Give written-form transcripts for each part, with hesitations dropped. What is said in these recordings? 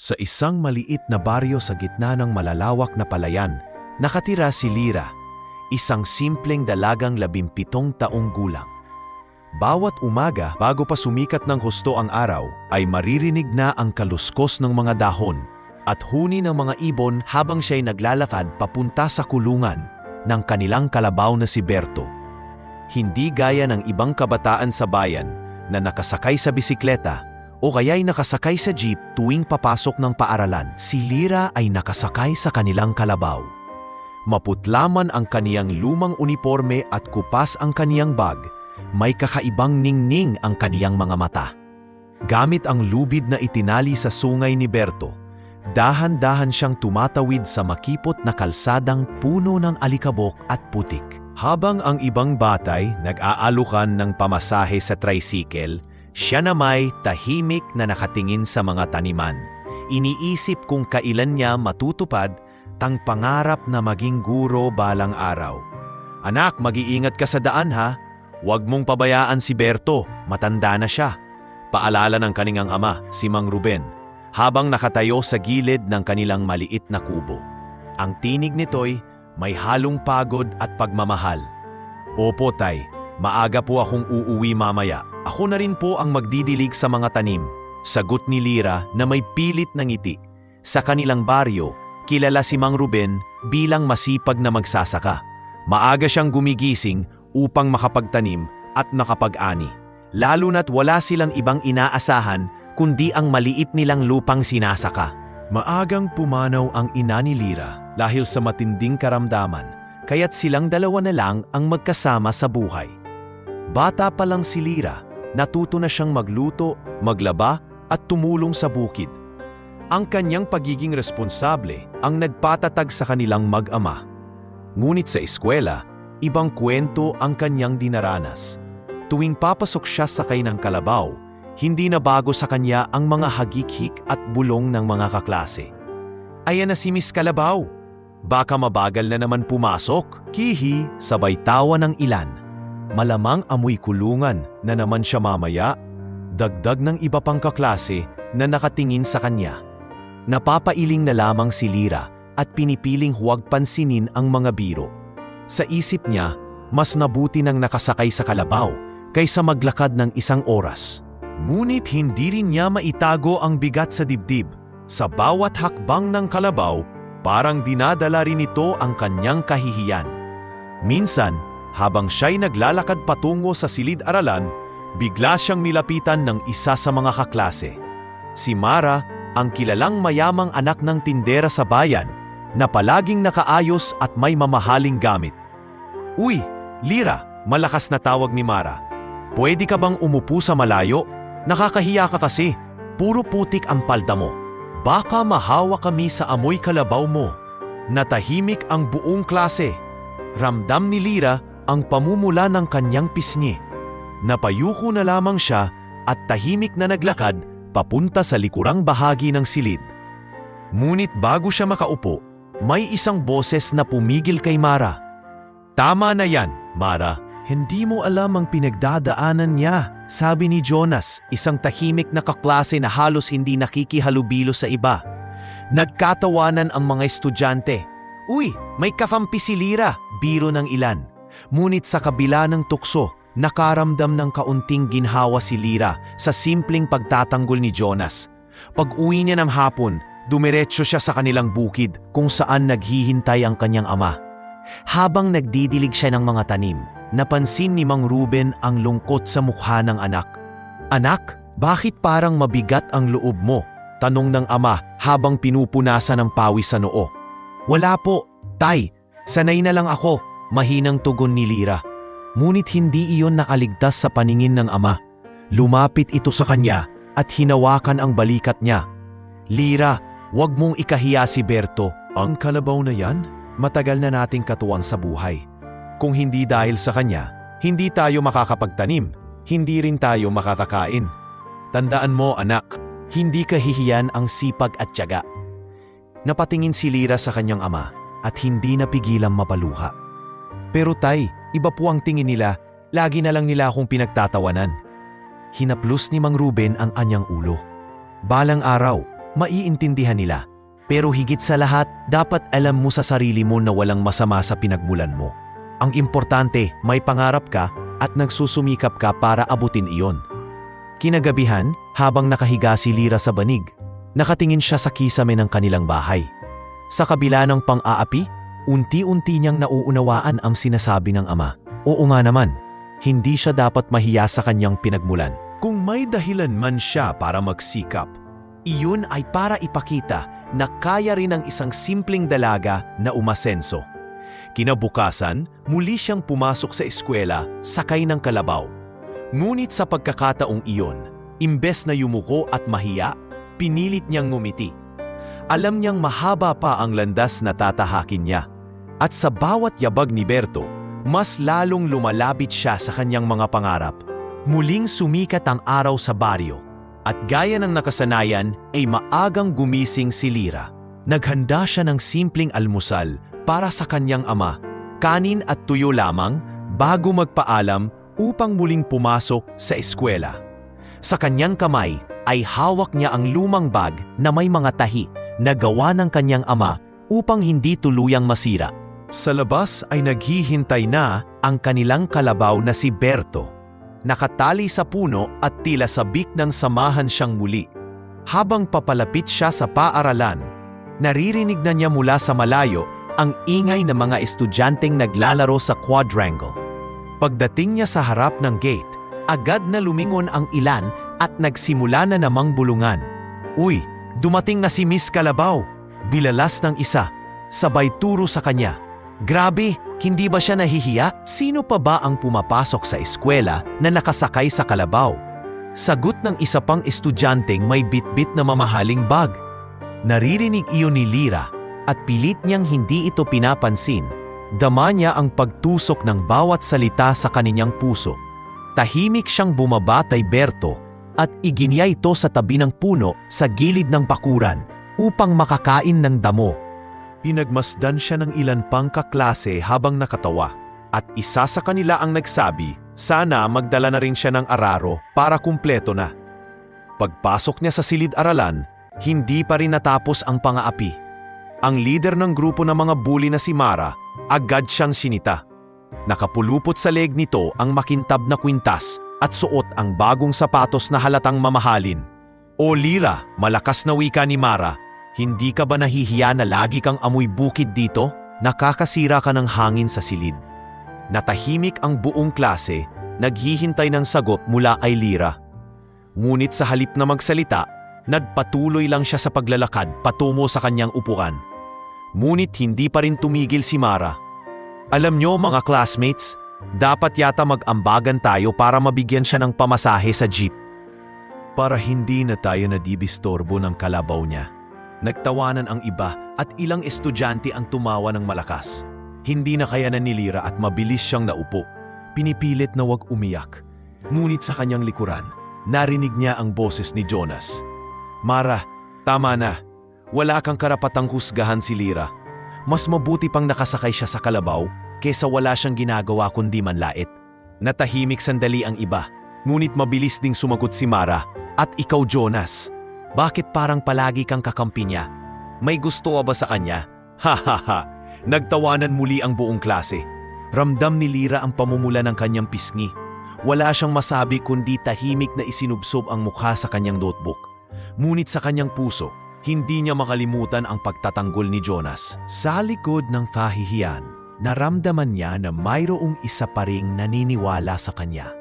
Sa isang maliit na baryo sa gitna ng malalawak na palayan, nakatira si Lira, isang simpleng dalagang 17 taong gulang. Bawat umaga bago pa sumikat ng husto ang araw ay maririnig na ang kaluskos ng mga dahon at huni ng mga ibon habang siya'y naglalakad papunta sa kulungan ng kanilang kalabaw na si Berto. Hindi gaya ng ibang kabataan sa bayan na nakasakay sa bisikleta o kaya'y nakasakay sa jeep tuwing papasok ng paaralan, si Lira ay nakasakay sa kanilang kalabaw. Maputla man ang kaniyang lumang uniforme at kupas ang kaniyang bag, may kakaibang ningning ang kaniyang mga mata. Gamit ang lubid na itinali sa sungay ni Berto, dahan-dahan siyang tumatawid sa makipot na kalsadang puno ng alikabok at putik. Habang ang ibang batay nag-aalukan ng pamasahe sa tricycle, siya na may tahimik na nakatingin sa mga taniman. Iniisip kung kailan niya matutupad ang pangarap na maging guro balang araw. "Anak, mag-iingat ka sa daan ha. Huwag mong pabayaan si Berto, matanda na siya." Paalala ng kanilang ama, si Mang Ruben, habang nakatayo sa gilid ng kanilang maliit na kubo. Ang tinig nito'y may halong pagod at pagmamahal. "Opo, tay. Maaga po akong uuwi mamaya. Ako na rin po ang magdidilig sa mga tanim." Sagot ni Lira na may pilit na ngiti. Sa kanilang baryo, kilala si Mang Ruben bilang masipag na magsasaka. Maaga siyang gumigising upang makapagtanim at makapag-ani. Lalo na't wala silang ibang inaasahan kundi ang maliit nilang lupang sinasaka. Maagang pumanaw ang ina ni Lira dahil sa matinding karamdaman, kaya't silang dalawa na lang ang magkasama sa buhay. Bata pa lang si Lira, natuto na siyang magluto, maglaba at tumulong sa bukid. Ang kanyang pagiging responsable ang nagpatatag sa kanilang mag-ama. Ngunit sa eskwela, ibang kwento ang kanyang dinaranas. Tuwing papasok siya sakay ng kalabaw, hindi na bago sa kanya ang mga hagikhik at bulong ng mga kaklase. "Ayan na si Miss Kalabaw. Baka mabagal na naman pumasok." Kihi, sabay tawa ng ilan. Malamang amoy kulungan na naman siya mamaya. Dagdag ng iba pang kaklase na nakatingin sa kanya. Napapailing na lamang si Lira at pinipiling huwag pansinin ang mga biro. Sa isip niya, mas nabuti nang nakasakay sa kalabaw kaysa maglakad ng isang oras. Ngunit hindi rin niya maitago ang bigat sa dibdib. Sa bawat hakbang ng kalabaw, parang dinadala rin ito ang kanyang kahihiyan. Minsan, habang siya'y naglalakad patungo sa silid-aralan, bigla siyang nilapitan ng isa sa mga kaklase. Si Mara, ang kilalang mayamang anak ng tindera sa bayan, na palaging nakaayos at may mamahaling gamit. "Uy, Lira," malakas na tawag ni Mara. "Pwede ka bang umupo sa malayo? Nakakahiya ka kasi. Puro putik ang palda mo. Baka mahawa kami sa amoy kalabaw mo." Natahimik ang buong klase. Ramdam ni Lira ang pamumula ng kanyang pisngi. Napayuko na lamang siya at tahimik na naglakad papunta sa likurang bahagi ng silid. Ngunit bago siya makaupo, may isang boses na pumigil kay Mara. "Tama na yan, Mara. Hindi mo alam ang pinagdadaanan niya," sabi ni Jonas, isang tahimik na kaklase na halos hindi nakikihalubilo sa iba. Nagkatawanan ang mga estudyante. "Uy, may kakampi si Lira," biro ng ilan. Ngunit sa kabila ng tukso, nakaramdam ng kaunting ginhawa si Lira sa simpleng pagtatanggol ni Jonas. Pag-uwi niya ng hapon, dumiretso siya sa kanilang bukid kung saan naghihintay ang kanyang ama. Habang nagdidilig siya ng mga tanim, napansin ni Mang Ruben ang lungkot sa mukha ng anak. "Anak, bakit parang mabigat ang loob mo?" tanong ng ama habang pinupunasan ng pawis sa noo. "Wala po, tay. Sanay na lang ako," mahinang tugon ni Lira. Ngunit hindi iyon nakaligtas sa paningin ng ama. Lumapit ito sa kanya at hinawakan ang balikat niya. "Lira, huwag mong ikahiya si Berto. Ang kalabaw na yan, matagal na nating katuwang sa buhay. Kung hindi dahil sa kanya, hindi tayo makakapagtanim, hindi rin tayo makakakain. Tandaan mo, anak, hindi kahihiyan ang sipag at tiyaga." Napatingin si Lira sa kanyang ama at hindi napigilang mapaluha. "Pero tay, iba po ang tingin nila. Lagi na lang nila akong pinagtatawanan." Hinaplos ni Mang Ruben ang anyang ulo. "Balang araw, maiintindihan nila. Pero higit sa lahat, dapat alam mo sa sarili mo na walang masama sa pinagmulan mo. Ang importante, may pangarap ka at nagsusumikap ka para abutin iyon. Kinagabihan, habang nakahiga si Lyra sa banig, nakatingin siya sa kisame ng kanilang bahay. Sa kabila ng pang-aapi, unti-unti niyang nauunawaan ang sinasabi ng ama. Oo nga naman, hindi siya dapat mahiya sa kanyang pinagmulan. Kung may dahilan man siya para magsikap, iyon ay para ipakita na kaya rin ng isang simpleng dalaga na umasenso. Kinabukasan, muli siyang pumasok sa eskwela sakay ng kalabaw. Ngunit sa pagkakataong iyon, imbes na yumuko at mahiya, pinilit niyang ngumiti. Alam niyang mahaba pa ang landas na tatahakin niya. At sa bawat yabag ni Berto, mas lalong lumalapit siya sa kanyang mga pangarap. Muling sumikat ang araw sa baryo. At gaya ng nakasanayan ay maagang gumising si Lyra. Naghanda siya ng simpleng almusal para sa kanyang ama, kanin at tuyo lamang bago magpaalam upang muling pumasok sa eskwela. Sa kanyang kamay ay hawak niya ang lumang bag na may mga tahi na gawa ng kanyang ama upang hindi tuluyang masira. Sa labas ay naghihintay na ang kanilang kalabaw na si Berto. Nakatali sa puno at tila sabik ng samahan siyang muli. Habang papalapit siya sa paaralan, naririnig na niya mula sa malayo ang ingay ng mga estudyanteng naglalaro sa quadrangle. Pagdating niya sa harap ng gate, agad na lumingon ang ilan at nagsimula na namang bulungan. "Uy, dumating na si Miss Kalabaw!" Bilalas ng isa, sabay turo sa kanya. "Grabe, hindi ba siya nahihiya? Sino pa ba ang pumapasok sa eskwela na nakasakay sa kalabaw?" Sagot ng isa pang estudyanteng may bitbit na mamahaling bag. Naririnig iyon ni Lyra at pilit niyang hindi ito pinapansin. Dama niya ang pagtusok ng bawat salita sa kanyang puso. Tahimik siyang bumaba kay Berto at iginiya ito sa tabi ng puno sa gilid ng bakuran upang makakain ng damo. Pinagmasdan siya ng ilan pang kaklase habang nakatawa at isa sa kanila ang nagsabi, sana magdala na rin siya ng araro para kumpleto na. Pagpasok niya sa silid-aralan, hindi pa rin natapos ang pang-aapi. Ang leader ng grupo ng mga bully na si Mara, agad siyang sinita. Nakapulupot sa leg nito ang makintab na kwintas at suot ang bagong sapatos na halatang mamahalin. "O Lyra," malakas na wika ni Mara, "hindi ka ba nahihiya na lagi kang amoy bukid dito? Nakakasira ka ng hangin sa silid." Natahimik ang buong klase, naghihintay ng sagot mula kay Lyra. Ngunit sa halip na magsalita, nagpatuloy lang siya sa paglalakad patungo sa kanyang upuan. Ngunit hindi pa rin tumigil si Mara. "Alam nyo mga classmates, dapat yata mag-ambagan tayo para mabigyan siya ng pamasahe sa jeep." Para hindi na tayo nadibistorbo ng kalabaw niya. Nagtawanan ang iba at ilang estudyante ang tumawa ng malakas. Hindi na kayanan ni Lyra at mabilis siyang naupo. Pinipilit na wag umiyak. Ngunit sa kanyang likuran, narinig niya ang boses ni Jonas. "Mara, tama na. Wala kang karapatang husgahan si Lyra. Mas mabuti pang nakasakay siya sa kalabaw kesa wala siyang ginagawa kundi manlait." Natahimik sandali ang iba, ngunit mabilis ding sumagot si Mara. "At ikaw Jonas, bakit parang palagi kang kakampi niya? May gusto ba sa kanya?" "Ha. Nagtawanan muli ang buong klase. Ramdam ni Lyra ang pamumula ng kanyang pisngi. Wala siyang masabi kundi tahimik na isinubsob ang mukha sa kanyang notebook. Ngunit sa kanyang puso, hindi niya makalimutan ang pagtatanggol ni Jonas. Sa likod ng kahihiyan, naramdaman niya na mayroong isa pa ring naniniwala sa kanya.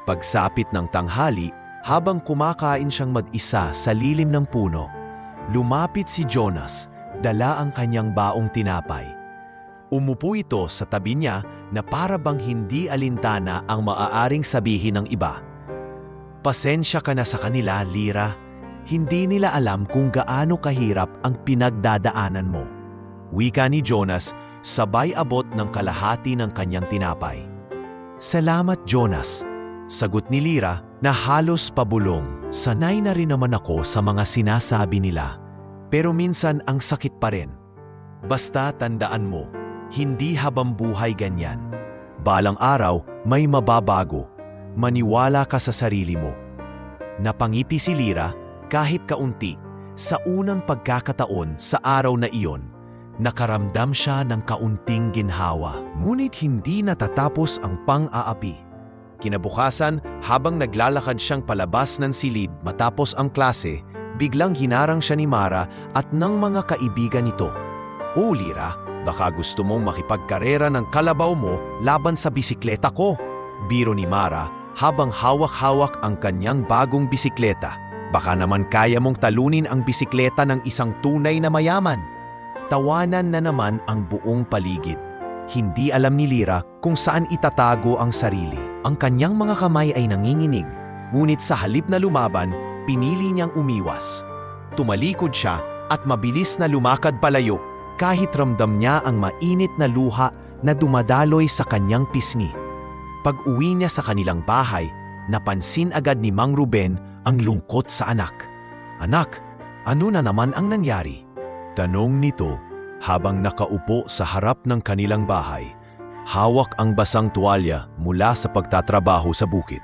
Pagsapit ng tanghali, habang kumakain siyang mag-isa sa lilim ng puno, lumapit si Jonas, dala ang kanyang baong tinapay. Umupo ito sa tabi niya na para bang hindi alintana ang maaaring sabihin ng iba. "Pasensya ka na sa kanila, Lyra. Hindi nila alam kung gaano kahirap ang pinagdadaanan mo." Wika ni Jonas, sabay abot ng kalahati ng kanyang tinapay. "Salamat Jonas," sagot ni Lyra na halos pabulong. "Sanay na rin naman ako sa mga sinasabi nila. Pero minsan ang sakit pa rin. Basta tandaan mo, hindi habang buhay ganyan. Balang araw, may mababago. Maniwala ka sa sarili mo." Napangipi si Lyra kahit kaunti sa unang pagkakataon sa araw na iyon, nakaramdam siya ng kaunting ginhawa. Ngunit hindi natatapos ang pang-aapi. Kinabukasan, habang naglalakad siyang palabas ng silid matapos ang klase, biglang hinarang siya ni Mara at ng mga kaibigan nito. "O Lira, baka gusto mong makipagkarera ng kalabaw mo laban sa bisikleta ko," biro ni Mara habang hawak-hawak ang kanyang bagong bisikleta. "Baka naman kaya mong talunin ang bisikleta ng isang tunay na mayaman." Tawanan na naman ang buong paligid. Hindi alam ni Lira kung saan itatago ang sarili. Ang kanyang mga kamay ay nanginginig, ngunit sa halip na lumaban, pinili niyang umiwas. Tumalikod siya at mabilis na lumakad palayo kahit ramdam niya ang mainit na luha na dumadaloy sa kanyang pisngi. Pag-uwi niya sa kanilang bahay, napansin agad ni Mang Ruben ang lungkot sa anak. "Anak, ano na naman ang nangyari?" tanong nito habang nakaupo sa harap ng kanilang bahay. Hawak ang basang tuwalya mula sa pagtatrabaho sa bukid.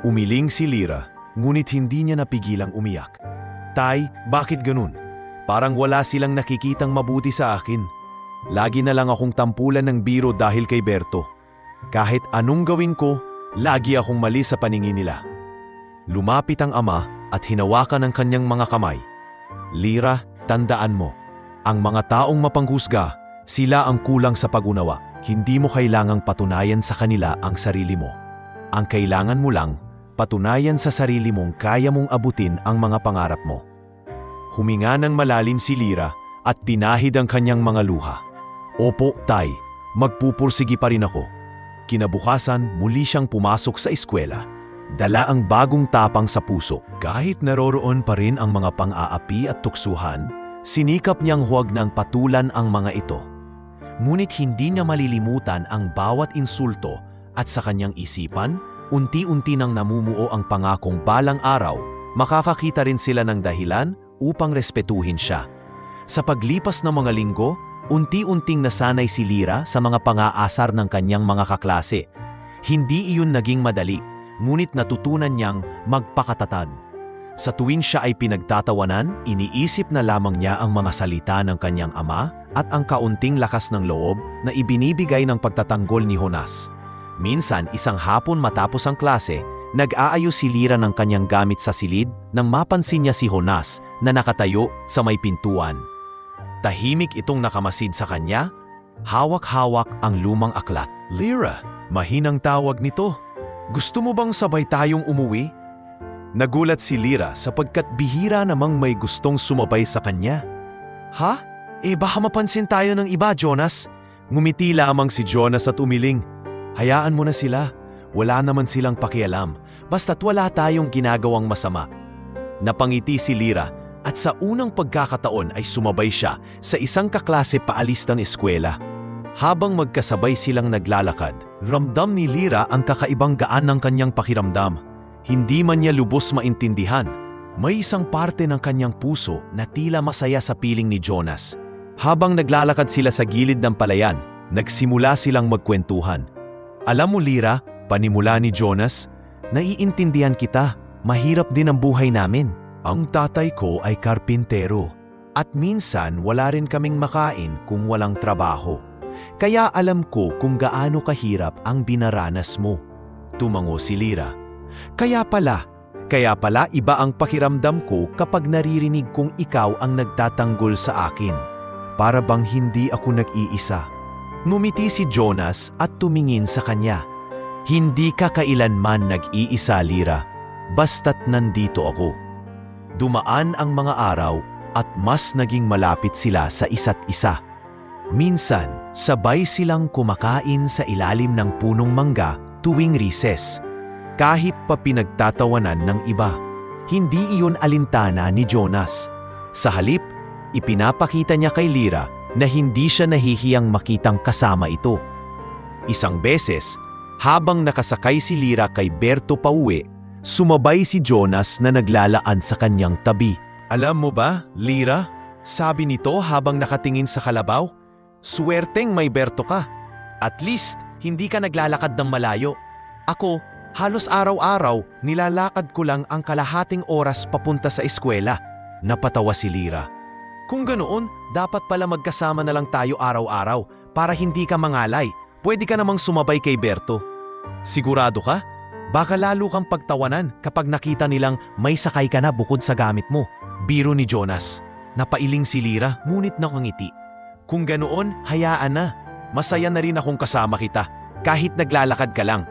Umiling si Lira, ngunit hindi niya napigilang umiyak. "Tay, bakit ganun? Parang wala silang nakikitang mabuti sa akin. Lagi na lang akong tampulan ng biro dahil kay Berto. Kahit anong gawin ko, lagi akong mali sa paningin nila." Lumapit ang ama at hinawakan ang kanyang mga kamay. "Lira, tandaan mo, ang mga taong mapanghusga, sila ang kulang sa pag-unawa. Hindi mo kailangang patunayan sa kanila ang sarili mo. Ang kailangan mo lang, patunayan sa sarili mong kaya mong abutin ang mga pangarap mo." Huminga ng malalim si Lira at tinahid ang kanyang mga luha. "Opo, tay, magpupursigi pa rin ako." Kinabukasan, muli siyang pumasok sa eskwela. Dala ang bagong tapang sa puso. Kahit naroroon pa rin ang mga pang-aapi at tuksuhan, sinikap niyang huwag nang patulan ang mga ito. Ngunit hindi niya malilimutan ang bawat insulto at sa kanyang isipan, unti-unti nang namumuo ang pangakong balang araw, makakakita rin sila ng dahilan upang respetuhin siya. Sa paglipas ng mga linggo, unti-unting nasanay si Lira sa mga pang-aasar ng kanyang mga kaklase. Hindi iyon naging madali, ngunit natutunan niyang magpakatatag. Sa tuwing siya ay pinagtatawanan, iniisip na lamang niya ang mga salita ng kanyang ama at ang kaunting lakas ng loob na ibinibigay ng pagtatanggol ni Jonas. Minsan, isang hapon matapos ang klase, nag-aayos si Lira ng kanyang gamit sa silid nang mapansin niya si Jonas na nakatayo sa may pintuan. Tahimik itong nakamasid sa kanya, hawak-hawak ang lumang aklat. "Lira," mahinang tawag nito. "Gusto mo bang sabay tayong umuwi?" Nagulat si Lira sapagkat bihira namang may gustong sumabay sa kanya. "Ha? Baka mapansin tayo ng iba, Jonas." Ngumiti lamang si Jonas at umiling. "Hayaan mo na sila. Wala naman silang pakialam. Basta't wala tayong ginagawang masama." Napangiti si Lira at sa unang pagkakataon ay sumabay siya sa isang kaklase paalis ng eskwela. Habang magkasabay silang naglalakad, ramdam ni Lira ang kakaibang gaan ng kanyang pakiramdam. Hindi man niya lubos maintindihan, may isang parte ng kanyang puso na tila masaya sa piling ni Jonas. Habang naglalakad sila sa gilid ng palayan, nagsimula silang magkwentuhan. "Alam mo Lira," panimula ni Jonas, "naiintindihan kita, mahirap din ang buhay namin. Ang tatay ko ay karpintero at minsan wala rin kaming makain kung walang trabaho. Kaya alam ko kung gaano kahirap ang binaranas mo." Tumango si Lira. Kaya pala iba ang pakiramdam ko kapag naririnig kong ikaw ang nagtatanggol sa akin. Para bang hindi ako nag-iisa." Ngumiti si Jonas at tumingin sa kanya. "Hindi ka kailanman nag-iisa, Lira, basta't nandito ako." Dumaan ang mga araw at mas naging malapit sila sa isa't isa. Minsan, sabay silang kumakain sa ilalim ng punong mangga tuwing recess. Kahit pa pinagtatawanan ng iba, hindi iyon alintana ni Jonas. Sa halip, ipinapakita niya kay Lira na hindi siya nahihiyang makitang kasama ito. Isang beses, habang nakasakay si Lira kay Berto pauwi, sumabay si Jonas na naglalaan sa kanyang tabi. "Alam mo ba, Lira?" sabi nito habang nakatingin sa kalabaw. "Swerteng may Berto ka. At least, hindi ka naglalakad ng malayo. Ako, halos araw-araw, nilalakad ko lang ang kalahating oras papunta sa eskwela. Napatawa si Lira. Kung ganoon, dapat pala magkasama na lang tayo araw-araw para hindi ka mangalay. Pwede ka namang sumabay kay Berto. Sigurado ka? Baka lalo kang pagtawanan kapag nakita nilang may sakay ka na bukod sa gamit mo. Biro ni Jonas. Napailing si Lira ngunit nakangiti. Kung ganoon, hayaan na. Masaya na rin akong kasama kita kahit naglalakad ka lang.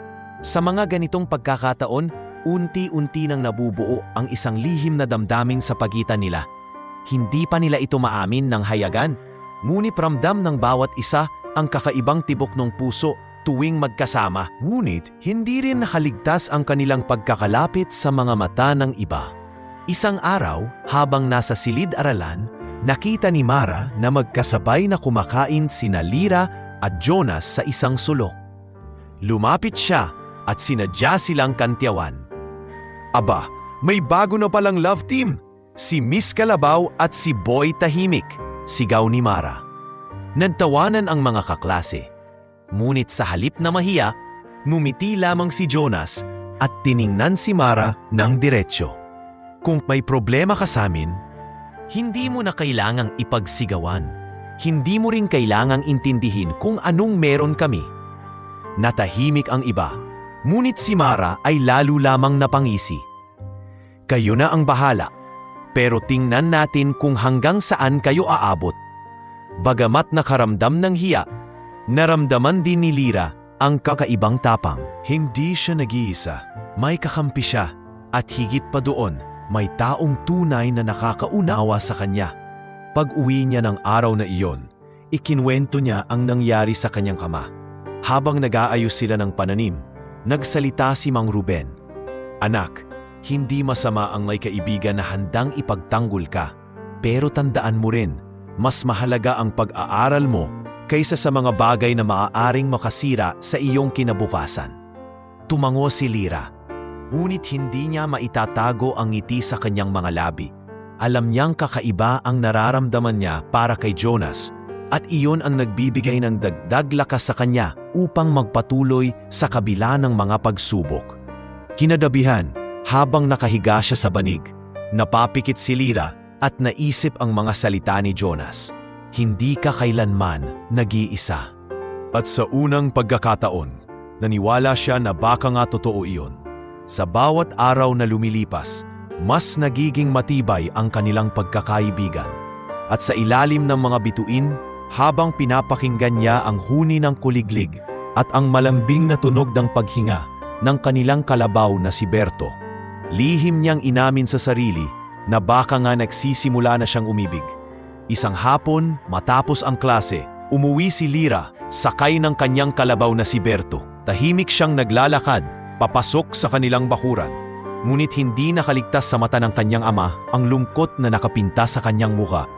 Sa mga ganitong pagkakataon, unti-unti nang nabubuo ang isang lihim na damdamin sa pagitan nila. Hindi pa nila ito maamin ng hayagan, ngunit ramdam ng bawat isa ang kakaibang tibok ng puso tuwing magkasama. Ngunit hindi rin nakaligtas ang kanilang pagkakalapit sa mga mata ng iba. Isang araw, habang nasa silid-aralan, nakita ni Mara na magkasabay na kumakain sina Lira at Jonas sa isang sulok. Lumapit siya at sinadya silang kantyawan. Aba, may bago na palang love team! Si Miss Kalabaw at si Boy Tahimik, sigaw ni Mara. Nagtawanan ang mga kaklase. Ngunit sa halip na mahiya, ngumiti lamang si Jonas at tiningnan si Mara ng diretsyo. Kung may problema ka sa amin, hindi mo na kailangang ipagsigawan. Hindi mo rin kailangang intindihin kung anong meron kami. Natahimik ang iba, ngunit si Mara ay lalo lamang napangisi. Kayo na ang bahala, pero tingnan natin kung hanggang saan kayo aabot. Bagamat nakaramdam ng hiya, naramdaman din ni Lira ang kakaibang tapang. Hindi siya nag-iisa, may kakampi siya at higit pa doon, may taong tunay na nakakaunawa sa kanya. Pag-uwi niya ng araw na iyon, ikinwento niya ang nangyari sa kanyang ama. Habang nag-aayos sila ng pananim, nagsalita si Mang Ruben. Anak, hindi masama ang may kaibigan na handang ipagtanggol ka. Pero tandaan mo rin, mas mahalaga ang pag-aaral mo kaysa sa mga bagay na maaaring makasira sa iyong kinabukasan. Tumango si Lira, ngunit hindi niya maitatago ang ngiti sa kanyang mga labi. Alam niyang kakaiba ang nararamdaman niya para kay Jonas at iyon ang nagbibigay ng dagdag lakas sa kanya upang magpatuloy sa kabila ng mga pagsubok. Kinadabihan, habang nakahiga siya sa banig, napapikit si Lira at naisip ang mga salita ni Jonas. Hindi ka kailanman nag-iisa. At sa unang pagkakataon, naniwala siya na baka nga totoo iyon. Sa bawat araw na lumilipas, mas nagiging matibay ang kanilang pagkakaibigan. At sa ilalim ng mga bituin, habang pinapakinggan niya ang huni ng kuliglig at ang malambing na tunog ng paghinga ng kanilang kalabaw na si Berto, lihim niyang inamin sa sarili na baka nga nagsisimula na siyang umibig. Isang hapon, matapos ang klase, umuwi si Lira sakay ng kanyang kalabaw na si Berto. Tahimik siyang naglalakad papasok sa kanilang bakuran. Ngunit hindi nakaligtas sa mata ng kanyang ama ang lungkot na nakapinta sa kanyang muka.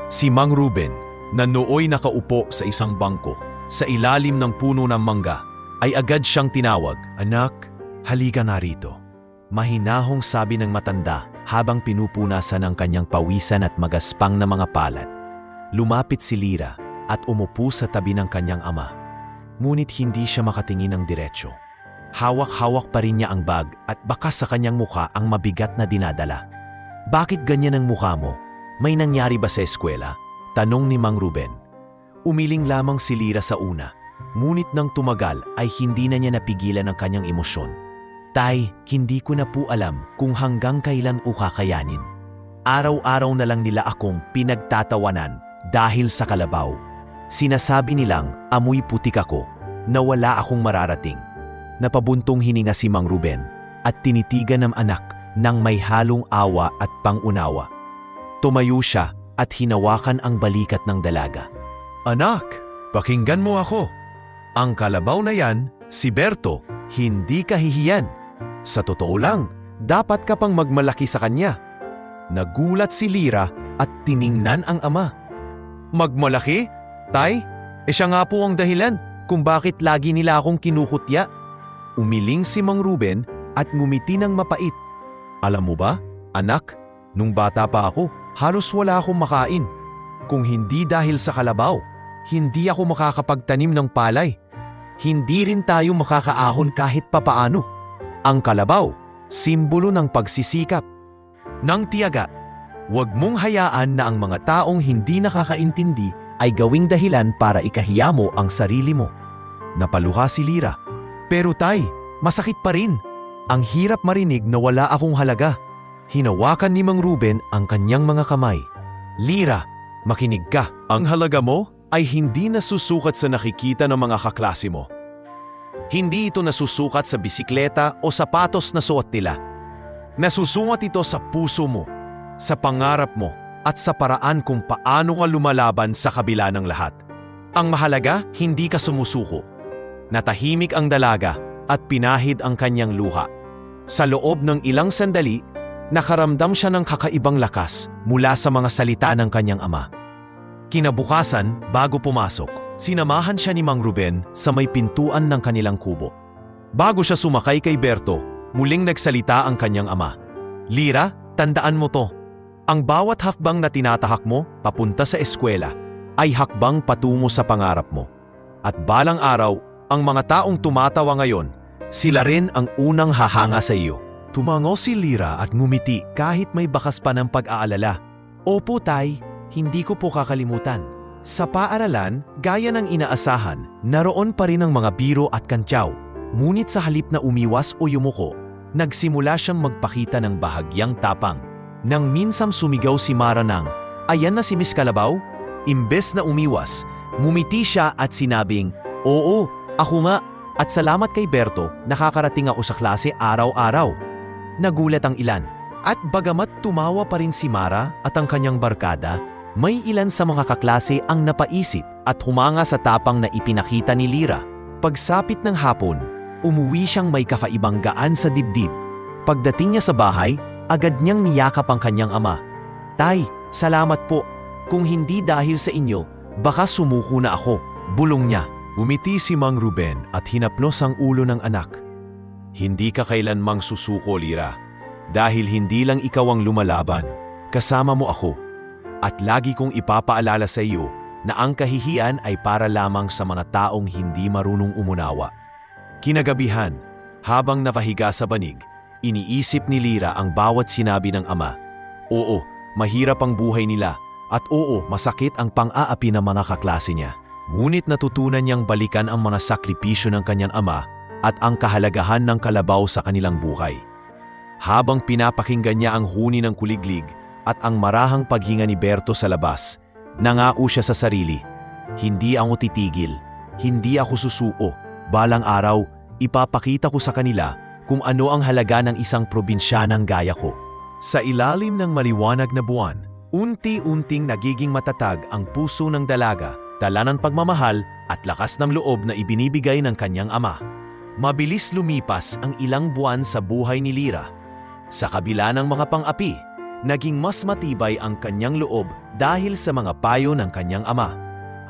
Si Mang Ruben, na nooy nakaupo sa isang bangko sa ilalim ng puno ng mangga, ay agad siyang tinawag. Anak, halika na rito. Mahinahong sabi ng matanda habang pinupunasan ang kanyang pawisan at magaspang na mga palad. Lumapit si Lira at umupo sa tabi ng kanyang ama. Ngunit hindi siya makatingin ng diretsyo. Hawak-hawak pa rin niya ang bag at bakas sa kanyang mukha ang mabigat na dinadala. Bakit ganyan ang mukha mo? May nangyari ba sa eskwela? Tanong ni Mang Ruben. Umiling lamang si Lira sa una, ngunit nang tumagal ay hindi na niya napigilan ang kanyang emosyon. Tay, hindi ko na po alam kung hanggang kailan o kakayanin. Araw-araw na lang nila akong pinagtatawanan dahil sa kalabaw. Sinasabi nilang amoy putik ako na wala akong mararating. Napabuntong hininga si Mang Ruben at tinitigan ng anak ng may halong awa at pangunawa. Tumayo siya at hinawakan ang balikat ng dalaga. Anak, pakinggan mo ako. Ang kalabaw na yan, si Berto, hindi kahihiyan. Sa totoo lang, dapat ka pang magmalaki sa kanya. Nagulat si Lira at tiningnan ang ama. Magmalaki? Tay, siya nga po ang dahilan kung bakit lagi nila akong kinukutya. Umiling si Mang Ruben at ngumiti ng mapait. Alam mo ba, anak, nung bata pa ako, halos wala akong makain. Kung hindi dahil sa kalabaw, hindi ako makakapagtanim ng palay. Hindi rin tayo makakaahon kahit papaano. Ang kalabaw, simbolo ng pagsisikap, ng tiyaga, Huwag mong hayaan na ang mga taong hindi nakakaintindi ay gawing dahilan para ikahiya mo ang sarili mo. Napaluha si Lyra. Pero tay, masakit pa rin. Ang hirap marinig na wala akong halaga. Hinawakan ni Mang Ruben ang kanyang mga kamay. Lyra, makinig ka. Ang halaga mo ay hindi nasusukat sa nakikita ng mga kaklase mo. Hindi ito nasusukat sa bisikleta o sapatos na suot nila. Nasusukat ito sa puso mo, sa pangarap mo, at sa paraan kung paano ka lumalaban sa kabila ng lahat. Ang mahalaga, hindi ka sumusuko. Natahimik ang dalaga at pinahid ang kanyang luha. Sa loob ng ilang sandali, nakaramdam siya ng kakaibang lakas mula sa mga salita ng kanyang ama. Kinabukasan, bago pumasok, sinamahan siya ni Mang Ruben sa may pintuan ng kanilang kubo. Bago siya sumakay kay Berto, muling nagsalita ang kanyang ama. Lyra, tandaan mo to. Ang bawat hakbang na tinatahak mo papunta sa eskwela ay hakbang patungo sa pangarap mo. At balang araw, ang mga taong tumatawa ngayon, sila rin ang unang hahanga sa iyo. Tumango si Lyra at ngumiti kahit may bakas pa ng pag-aalala. Opo tay, hindi ko po kakalimutan. Sa paaralan, gaya ng inaasahan, naroon pa rin ang mga biro at kantyaw. Ngunit sa halip na umiwas o yumuko, nagsimula siyang magpakita ng bahagyang tapang. Nang minsam sumigaw si Mara ng, "Ayan na si Miss Kalabaw?" Imbes na umiwas, ngumiti siya at sinabing, "Oo, ako nga, at salamat kay Berto, nakakarating ako sa klase araw-araw." Nagulat ang ilan, at bagamat tumawa pa rin si Mara at ang kanyang barkada, may ilan sa mga kaklase ang napaisip at humanga sa tapang na ipinakita ni Lyra. Pagsapit ng hapon, umuwi siyang may kakaibang gaan sa dibdib. Pagdating niya sa bahay, agad niyang niyakap ang kanyang ama. "Tay, salamat po. Kung hindi dahil sa inyo, baka sumuko na ako," bulong niya. Umiti si Mang Ruben at hinaplos ang ulo ng anak. "Hindi ka kailanmang susuko, Lyra. Dahil hindi lang ikaw ang lumalaban, kasama mo ako. At lagi kong ipapaalala sa iyo na ang kahihiyan ay para lamang sa mga taong hindi marunong umunawa." Kinagabihan, habang nakahiga sa banig, iniisip ni Lyra ang bawat sinabi ng ama. Oo, mahirap ang buhay nila at oo, masakit ang pang-aapi ng mga kaklase niya. Ngunit natutunan niyang balikan ang mga sakripisyo ng kanyang ama at ang kahalagahan ng kalabaw sa kanilang buhay. Habang pinapakinggan niya ang huni ng kuliglig at ang marahang paghinga ni Berto sa labas, nangako siya sa sarili, "Hindi ako titigil, hindi ako susuko. Balang araw, ipapakita ko sa kanila kung ano ang halaga ng isang probinsyanang gaya ko." Sa ilalim ng maliwanag na buwan, unti-unting nagiging matatag ang puso ng dalaga, dala ng pagmamahal at lakas ng loob na ibinibigay ng kanyang ama. Mabilis lumipas ang ilang buwan sa buhay ni Lyra. Sa kabila ng mga pang-api, naging mas matibay ang kanyang loob dahil sa mga payo ng kanyang ama.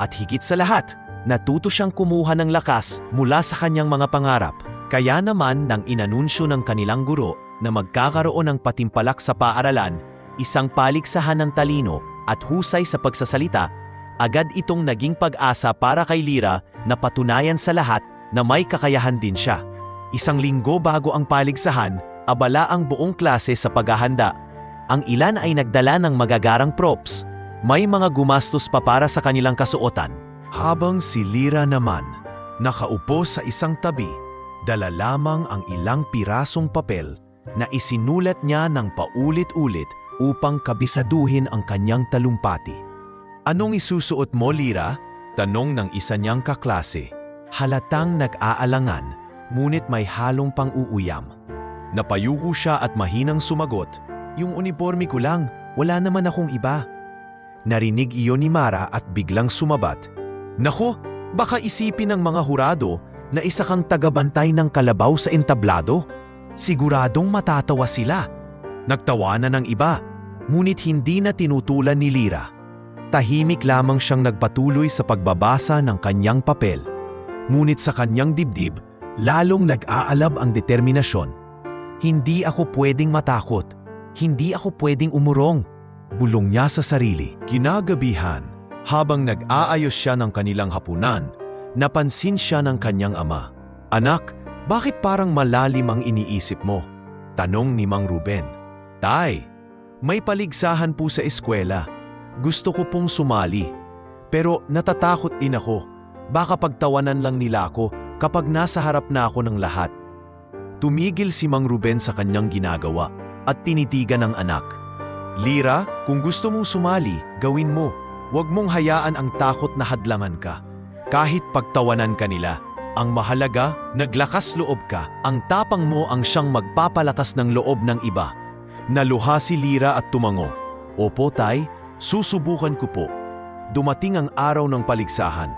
At higit sa lahat, natuto siyang kumuha ng lakas mula sa kanyang mga pangarap. Kaya naman nang inanunsyo ng kanilang guro na magkakaroon ng patimpalak sa paaralan, isang paligsahan ng talino at husay sa pagsasalita, agad itong naging pag-asa para kay Lyra na patunayan sa lahat na may kakayahan din siya. Isang linggo bago ang paligsahan, abala ang buong klase sa paghahanda. Ang ilan ay nagdala ng magagarang props. May mga gumastos pa para sa kanilang kasuotan. Habang si Lyra naman, nakaupo sa isang tabi, dala lamang ang ilang pirasong papel na isinulat niya ng paulit-ulit upang kabisaduhin ang kanyang talumpati. "Anong isusuot mo, Lyra?" tanong ng isa niyang kaklase. Halatang nag-aalangan, ngunit may halong pang-uuyam. Napayuko siya at mahinang sumagot, "Yung uniforme ko lang, wala naman akong iba." Narinig iyon ni Mara at biglang sumabat. "Nako, baka isipin ng mga hurado na isa kang tagabantay ng kalabaw sa entablado. Siguradong matatawa sila." Nagtawanan ng iba, ngunit hindi na tinutulan ni Lyra. Tahimik lamang siyang nagpatuloy sa pagbabasa ng kanyang papel. Ngunit sa kanyang dibdib, lalong nag-aalab ang determinasyon. "Hindi ako pwedeng matakot. Hindi ako pwedeng umurong," bulong niya sa sarili. Kinagabihan, habang nag-aayos siya ng kanilang hapunan, napansin siya ng kanyang ama. "Anak, bakit parang malalim ang iniisip mo?" tanong ni Mang Ruben. "Tay, May paligsahan po sa eskwela. Gusto ko pong sumali. Pero natatakot din ako. Baka pagtawanan lang nila ako kapag nasa harap na ako ng lahat. Tumigil si Mang Ruben sa kanyang ginagawa at tinitigan ng anak. Lira, kung gusto mong sumali, gawin mo. Huwag mong hayaan ang takot na hadlangan ka. Kahit pagtawanan ka nila, ang mahalaga, naglakas loob ka. Ang tapang mo ang siyang magpapalakas ng loob ng iba. Naluha si Lira at tumango. Opo, tay, susubukan ko po. Dumating ang araw ng paligsahan.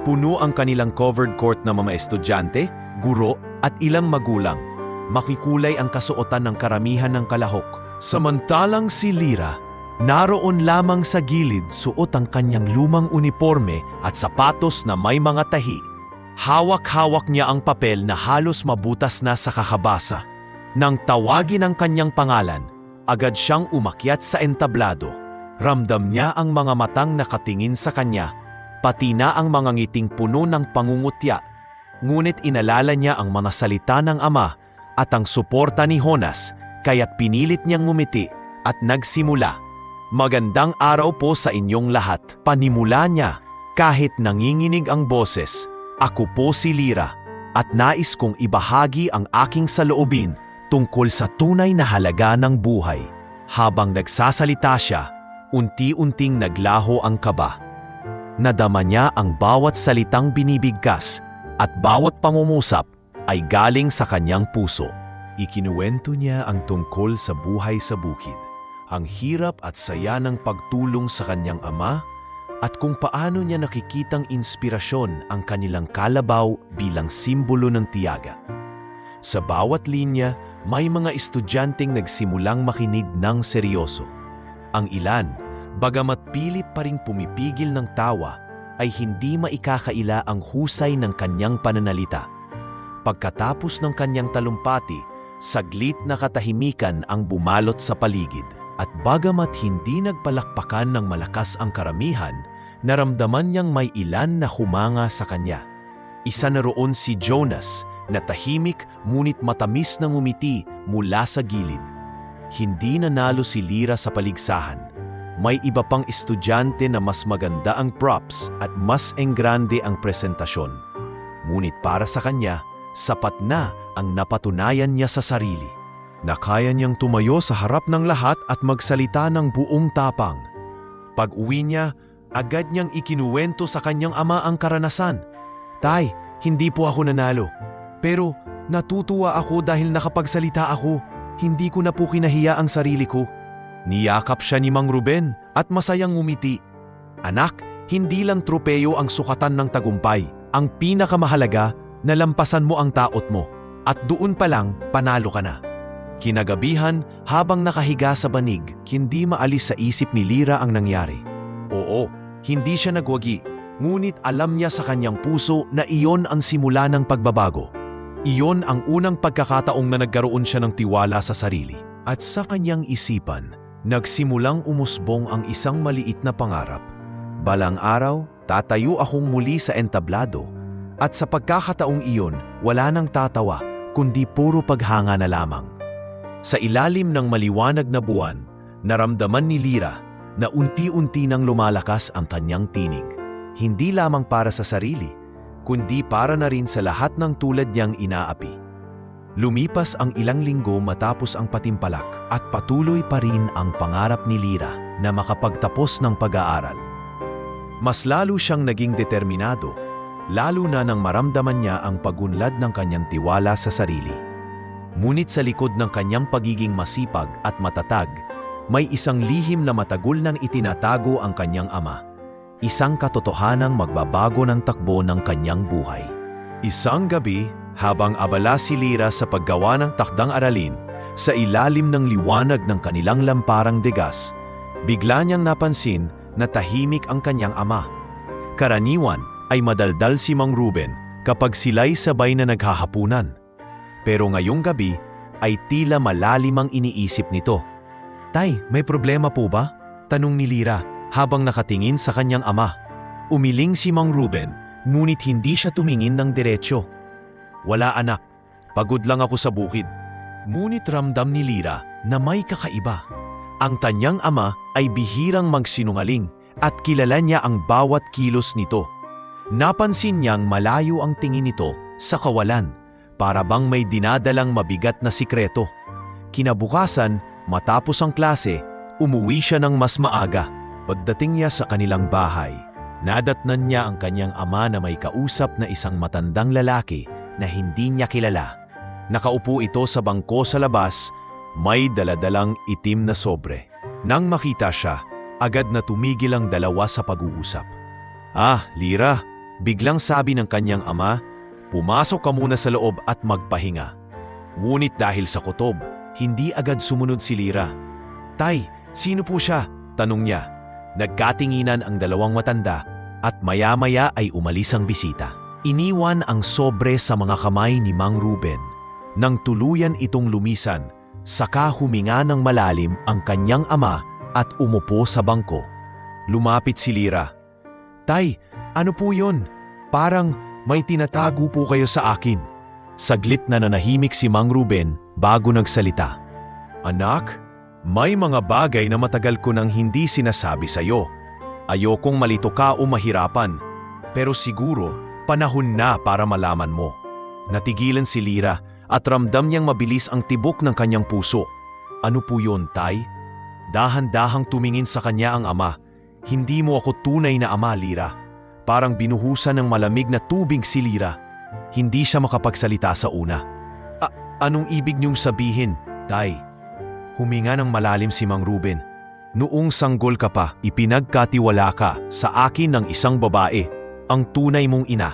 Puno ang kanilang covered court na mga estudyante, guro at ilang magulang. Makikulay ang kasuotan ng karamihan ng kalahok. Samantalang si Lira, naroon lamang sa gilid suot ang kanyang lumang uniforme at sapatos na may mga tahi. Hawak-hawak niya ang papel na halos mabutas na sa kakabasa. Nang tawagin ang kanyang pangalan, agad siyang umakyat sa entablado. Ramdam niya ang mga matang nakatingin sa kanya, pati na ang mga ngiting puno ng pangungutya. Ngunit inalala niya ang mga salita ng ama at ang suporta ni Jonas, kaya't pinilit niyang ngumiti at nagsimula. Magandang araw po sa inyong lahat. Panimula niya, kahit nanginginig ang boses. Ako po si Lira at nais kong ibahagi ang aking saloobin tungkol sa tunay na halaga ng buhay. Habang nagsasalita siya, unti-unting naglaho ang kaba. Nadama niya ang bawat salitang binibigkas at bawat pangungusap ay galing sa kanyang puso. Ikinuwento niya ang tungkol sa buhay sa bukid, ang hirap at saya ng pagtulong sa kanyang ama at kung paano niya nakikitang inspirasyon ang kanilang kalabaw bilang simbolo ng tiyaga. Sa bawat linya, may mga estudyanteng nagsimulang makinig ng seryoso. Ang ilan, bagamat pilit pa ring pumipigil ng tawa, ay hindi maikakaila ang husay ng kanyang pananalita. Pagkatapos ng kanyang talumpati, saglit na katahimikan ang bumalot sa paligid. At bagamat hindi nagpalakpakan ng malakas ang karamihan, naramdaman niyang may ilan na humanga sa kanya. Isa na roon si Jonas, na tahimik ngunit matamis na ngumiti mula sa gilid. Hindi nanalo si Lira sa paligsahan. May iba pang estudyante na mas maganda ang props at mas enggrande ang presentasyon. Ngunit para sa kanya, sapat na ang napatunayan niya sa sarili. Na kaya niyang tumayo sa harap ng lahat at magsalita ng buong tapang. Pag-uwi niya, agad niyang ikinuwento sa kanyang ama ang karanasan. Tay, hindi po ako nanalo. Pero natutuwa ako dahil nakapagsalita ako. Hindi ko na po kinahiya ang sarili ko. Niyakap siya ni Mang Ruben at masayang ngumiti. Anak, hindi lang tropeyo ang sukatan ng tagumpay. Ang pinakamahalaga, nalampasan mo ang taot mo. At doon pa lang, panalo ka na. Kinagabihan, habang nakahiga sa banig, hindi maalis sa isip ni Lira ang nangyari. Oo, hindi siya nagwagi, ngunit alam niya sa kanyang puso na iyon ang simula ng pagbabago. Iyon ang unang pagkakataong na nagkaroon siya ng tiwala sa sarili. At sa kanyang isipan, nagsimulang umusbong ang isang maliit na pangarap. Balang araw, tatayo akong muli sa entablado. At sa pagkakataong iyon, wala nang tatawa, kundi puro paghanga na lamang. Sa ilalim ng maliwanag na buwan, naramdaman ni Lira na unti-unti nang lumalakas ang kanyang tinig. Hindi lamang para sa sarili, kundi para na rin sa lahat ng tulad niyang inaapi. Lumipas ang ilang linggo matapos ang patimpalak at patuloy pa rin ang pangarap ni Lira na makapagtapos ng pag-aaral. Mas lalo siyang naging determinado, lalo na nang maramdaman niya ang pagunlad ng kanyang tiwala sa sarili. Ngunit sa likod ng kanyang pagiging masipag at matatag, may isang lihim na matagul nang itinatago ang kanyang ama. Isang katotohanang magbabago ng takbo ng kanyang buhay. Isang gabi, habang abala si Lira sa paggawa ng takdang aralin, sa ilalim ng liwanag ng kanilang lamparang degas, bigla niyang napansin na tahimik ang kanyang ama. Karaniwan ay madaldal si Mang Ruben kapag sila'y sabay na naghahapunan. Pero ngayong gabi ay tila malalim ang iniisip nito. Tay, may problema po ba? Tanong ni Lira habang nakatingin sa kanyang ama. Umiling si Mang Ruben, ngunit hindi siya tumingin ng diretsyo. Wala anak, pagod lang ako sa bukid. Ngunit ramdam ni Lira na may kakaiba. Ang kanyang ama ay bihirang magsinungaling at kilala niya ang bawat kilos nito. Napansin niyang malayo ang tingin nito sa kawalan, para bang may dinadalang mabigat na sikreto. Kinabukasan, matapos ang klase, umuwi siya ng mas maaga. Pagdating niya sa kanilang bahay, nadatnan niya ang kanyang ama na may kausap na isang matandang lalaki na hindi niya kilala. Nakaupo ito sa bangko sa labas, may daladalang itim na sobre. Nang makita siya, agad na tumigil ang dalawa sa pag-uusap. "Ah, Lira," biglang sabi ng kanyang ama, "pumasok ka muna sa loob at magpahinga." Ngunit dahil sa kutob, hindi agad sumunod si Lira. "Tay, sino po siya?" tanong niya. Nagkatinginan ang dalawang matanda at maya-maya ay umalis ang bisita. Iniwan ang sobre sa mga kamay ni Mang Ruben. Nang tuluyan itong lumisan, saka huminga ng malalim ang kanyang ama at umupo sa bangko. Lumapit si Lira. "Tay, ano po yun? Parang may tinatago po kayo sa akin." Saglit na nanahimik si Mang Ruben bago nagsalita. "Anak, may mga bagay na matagal ko nang hindi sinasabi sa'yo. Ayokong malito ka o mahirapan, pero siguro panahon na para malaman mo." Natigilan si Lira at ramdam niyang mabilis ang tibok ng kanyang puso. "Ano po yun, Tay?" Dahan-dahang tumingin sa kanya ang ama. "Hindi mo ako tunay na ama, Lira." Parang binuhusan ng malamig na tubig si Lira. Hindi siya makapagsalita sa una. Anong ibig niyong sabihin, Tay?" Huminga ng malalim si Mang Ruben. "Noong sanggol ka pa, ipinagkatiwala ka sa akin ng isang babae, ang tunay mong ina.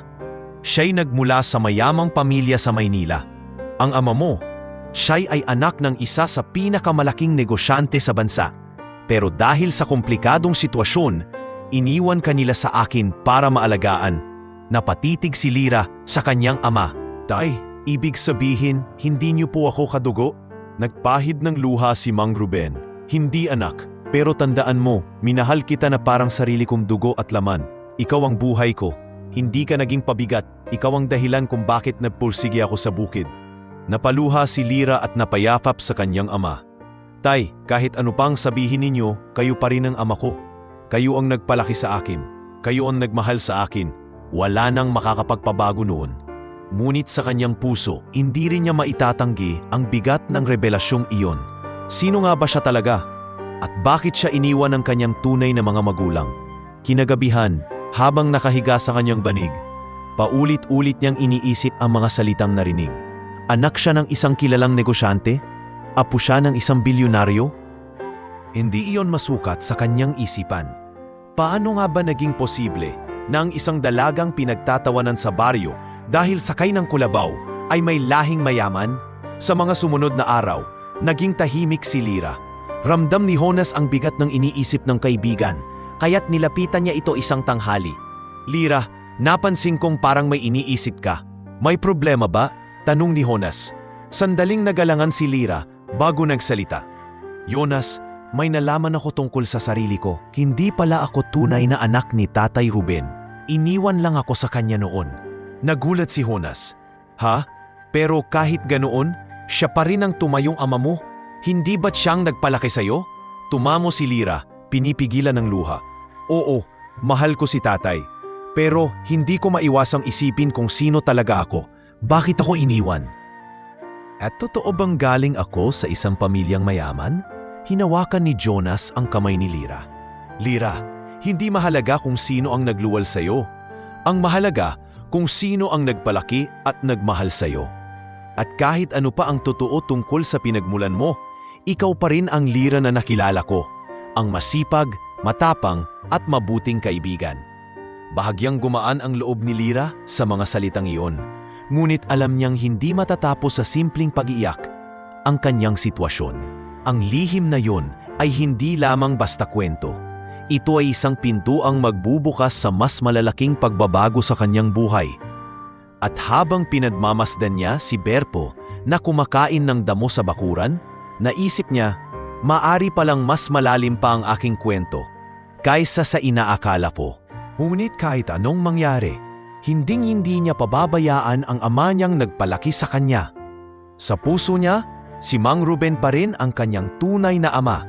Siya'y nagmula sa mayamang pamilya sa Maynila. Ang ama mo, siya'y ay anak ng isa sa pinakamalaking negosyante sa bansa. Pero dahil sa komplikadong sitwasyon, iniwan kanila sa akin para maalagaan." Napatitig si Lira sa kanyang ama. "Tay, ibig sabihin hindi niyo po ako kadugo?" Nagpahid ng luha si Mang Ruben. "Hindi, anak, pero tandaan mo, minahal kita na parang sarili kong dugo at laman. Ikaw ang buhay ko. Hindi ka naging pabigat. Ikaw ang dahilan kung bakit nagpursige ako sa bukid." Napaluha si Lira at napayakap sa kanyang ama. "Tay, kahit ano pang sabihin ninyo, kayo pa rin ang ama ko. Kayo ang nagpalaki sa akin. Kayo ang nagmahal sa akin. Wala nang makakapagpabago noon." Ngunit sa kanyang puso, hindi rin niya maitatanggi ang bigat ng revelasyong iyon. Sino nga ba siya talaga? At bakit siya iniwan ng kanyang tunay na mga magulang? Kinagabihan, habang nakahiga sa kanyang banig, paulit-ulit niyang iniisip ang mga salitang narinig. Anak siya ng isang kilalang negosyante? Apo siya ng isang bilyonaryo? Hindi iyon masukat sa kanyang isipan. Paano nga ba naging posible na ang isang dalagang pinagtatawanan sa baryo dahil sakay ng kulabaw ay may lahing mayaman? Sa mga sumunod na araw, naging tahimik si Lira. Ramdam ni Jonas ang bigat ng iniisip ng kaibigan, kaya't nilapitan niya ito isang tanghali. "Lira, napansin kong parang may iniisip ka. May problema ba?" tanong ni Jonas. Sandaling nagalangan si Lira bago nagsalita. "Jonas, may nalaman ako tungkol sa sarili ko. Hindi pala ako tunay na anak ni Tatay Ruben. Iniwan lang ako sa kanya noon." Nagulat si Jonas. "Ha? Pero kahit ganoon, siya pa rin ang tumayong ama mo? Hindi ba't siyang nagpalaki sa'yo?" Tumamo si Lira, pinipigilan ng luha. "Oo, mahal ko si tatay. Pero hindi ko maiwasang isipin kung sino talaga ako. Bakit ako iniwan?" "At totoo bang galing ako sa isang pamilyang mayaman?" Hinawakan ni Jonas ang kamay ni Lira. "Lira, hindi mahalaga kung sino ang nagluwal sa'yo. Ang mahalaga kung sino ang nagpalaki at nagmahal sa'yo. At kahit ano pa ang totoo tungkol sa pinagmulan mo, ikaw pa rin ang Lira na nakilala ko, ang masipag, matapang at mabuting kaibigan." Bahagyang gumaan ang loob ni Lira sa mga salitang iyon. Ngunit alam niyang hindi matatapos sa simpleng pag-iyak ang kanyang sitwasyon. Ang lihim na yon ay hindi lamang basta kwento. Ito ay isang pintuang magbubukas sa mas malalaking pagbabago sa kanyang buhay. At habang pinagmamasdan niya si Berpo na kumakain ng damo sa bakuran, naisip niya, maari palang mas malalim pa ang aking kwento kaysa sa inaakala ko. Ngunit kahit anong mangyari, hinding-hindi niya pababayaan ang ama niyang nagpalaki sa kanya. Sa puso niya, si Mang Ruben pa rin ang kanyang tunay na ama.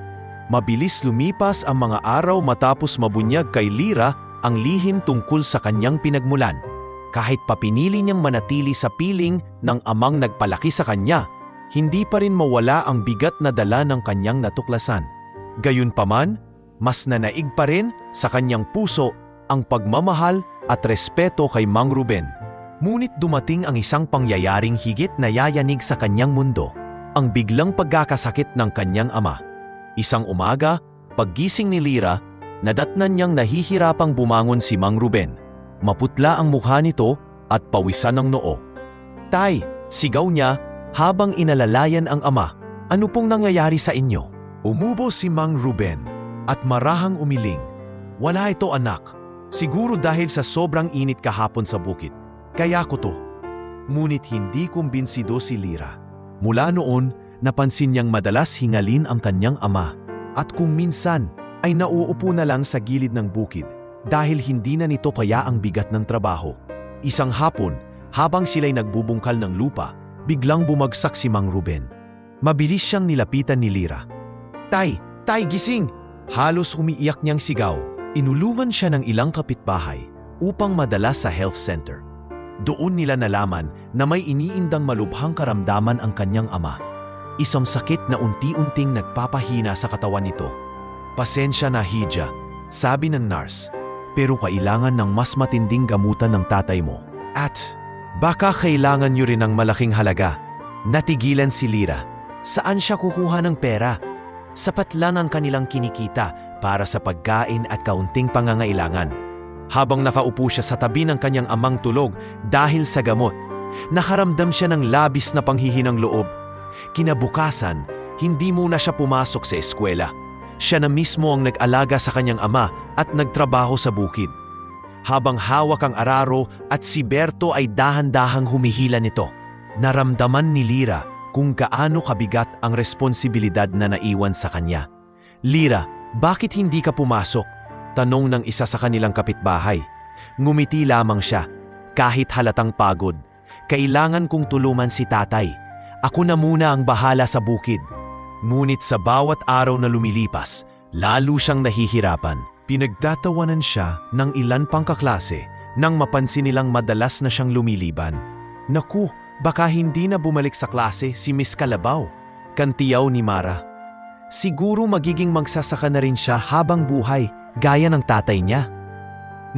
Mabilis lumipas ang mga araw matapos mabunyag kay Lyra ang lihim tungkol sa kanyang pinagmulan. Kahit papinili niyang manatili sa piling ng amang nagpalaki sa kanya, hindi pa rin mawala ang bigat na dala ng kanyang natuklasan. Gayunpaman, mas nanaig pa rin sa kanyang puso ang pagmamahal at respeto kay Mang Ruben. Ngunit dumating ang isang pangyayaring higit na yayanig sa kanyang mundo, ang biglang pagkakasakit ng kanyang ama. Isang umaga, paggising ni Lyra, nadatnan niyang nahihirapang bumangon si Mang Ruben. Maputla ang mukha nito at pawisan ng noo. "Tay!" sigaw niya habang inalalayan ang ama. "Ano pong nangyayari sa inyo?" Umubo si Mang Ruben at marahang umiling. "Wala ito, anak. Siguro dahil sa sobrang init kahapon sa bukid. Kaya ko to." Ngunit hindi kumbinsido si Lyra. Mula noon, napansin niyang madalas hingalin ang kanyang ama at kung minsan ay nauupo na lang sa gilid ng bukid dahil hindi na nito kaya ang bigat ng trabaho. Isang hapon, habang sila'y nagbubungkal ng lupa, biglang bumagsak si Mang Ruben. Mabilis siyang nilapitan ni Lyra. "Tay! Tay, gising!" Halos umiiyak niyang sigaw. Inulungan siya ng ilang kapitbahay upang madala sa health center. Doon nila nalaman na may iniindang malubhang karamdaman ang kanyang ama. Isang sakit na unti-unting nagpapahina sa katawan nito. "Pasensya na, Hija," sabi ng nurse, "pero kailangan ng mas matinding gamutan ng tatay mo. At baka kailangan niyo rin ng malaking halaga." Natigilan si Lyra. Saan siya kukuha ng pera? Sapat lang ang kanilang kinikita para sa pagkain at kaunting pangangailangan. Habang nakaupo siya sa tabi ng kanyang amang tulog dahil sa gamot, nakaramdam siya ng labis na panghihinang loob. Kinabukasan, hindi muna siya pumasok sa eskwela. Siya na mismo ang nag-alaga sa kanyang ama at nagtrabaho sa bukid. Habang hawak ang araro at si Berto ay dahan-dahang humihila nito, naramdaman ni Lyra kung gaano kabigat ang responsibilidad na naiwan sa kanya. "Lyra, bakit hindi ka pumasok?" tanong ng isa sa kanilang kapitbahay. Ngumiti lamang siya, kahit halatang pagod. "Kailangan kong tulungan si tatay. Ako na muna ang bahala sa bukid." Ngunit sa bawat araw na lumilipas, lalo siyang nahihirapan. Pinagtatawanan siya ng ilan pang kaklase nang mapansin nilang madalas na siyang lumiliban. "Naku, baka hindi na bumalik sa klase si Miss Calabaw," kantiyaw ni Mara. "Siguro magiging magsasaka na rin siya habang buhay, gaya ng tatay niya."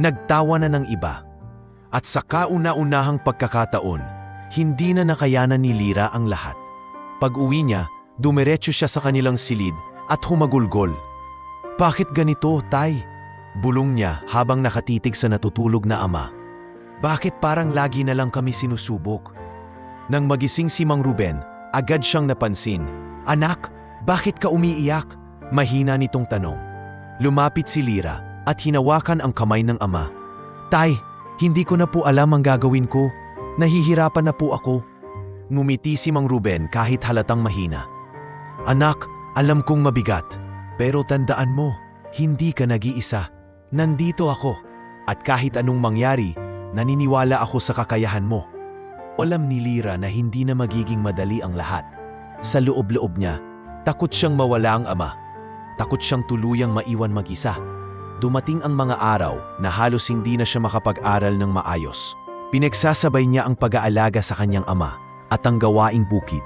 Nagtawa na ng iba. At sa kauna-unahang pagkakataon, hindi na nakayanan ni Lyra ang lahat. Pag-uwi niya, dumiretso siya sa kanilang silid at humagulgol. "Bakit ganito, tay?" bulong niya habang nakatitig sa natutulog na ama. "Bakit parang lagi na lang kami sinusubok?" Nang magising si Mang Ruben, agad siyang napansin. "Anak, bakit ka umiiyak?" mahina nitong tanong. Lumapit si Lyra at hinawakan ang kamay ng ama. "Tay, hindi ko na po alam ang gagawin ko. Nahihirapan na po ako." Ngumiti si Mang Ruben kahit halatang mahina. "Anak, alam kong mabigat. Pero tandaan mo, hindi ka nag-iisa. Nandito ako. At kahit anong mangyari, naniniwala ako sa kakayahan mo." Alam ni Lyra na hindi na magiging madali ang lahat. Sa loob-loob niya, takot siyang mawala ang ama. Takot siyang tuluyang maiwan mag-isa. Dumating ang mga araw na halos hindi na siya makapag-aral ng maayos. Pinagsasabay niya ang pag-aalaga sa kanyang ama at ang gawaing bukid.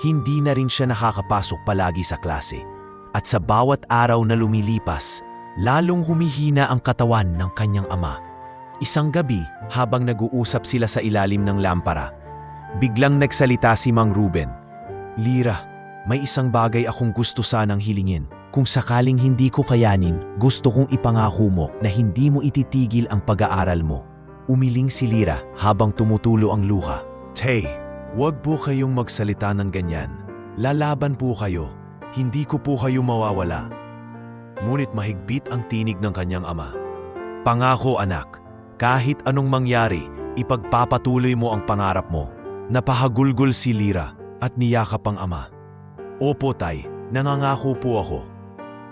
Hindi na rin siya nakakapasok palagi sa klase. At sa bawat araw na lumilipas, lalong humihina ang katawan ng kanyang ama. Isang gabi, habang nag-uusap sila sa ilalim ng lampara, biglang nagsalita si Mang Ruben. "Lyra, may isang bagay akong gusto sanang hilingin. Kung sakaling hindi ko kayanin, gusto kong ipangako mo na hindi mo ititigil ang pag-aaral mo." Umiling si Lyra habang tumutulo ang luha. "Tay, wag po kayong magsalita ng ganyan. Lalaban po kayo. Hindi ko po kayo mawawala." Ngunit mahigpit ang tinig ng kanyang ama. "Pangako, anak, kahit anong mangyari, ipagpapatuloy mo ang pangarap mo." Napahagulgol si Lyra at niyakap ang ama. "Opo, tay, nangangako po ako."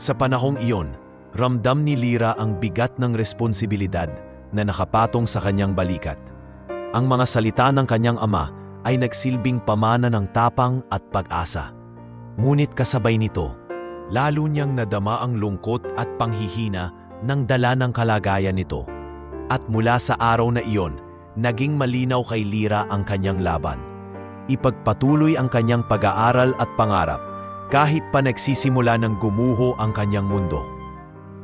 Sa panahong iyon, ramdam ni Lyra ang bigat ng responsibilidad na nakapatong sa kanyang balikat. Ang mga salita ng kanyang ama ay nagsilbing pamana ng tapang at pag-asa. Ngunit kasabay nito, Lalo niyang nadama ang lungkot at panghihina ng dala ng kalagayan nito. At mula sa araw na iyon, naging malinaw kay Lyra ang kanyang laban. Ipagpatuloy ang kanyang pag-aaral at pangarap kahit pa nagsisimula ng gumuho ang kanyang mundo.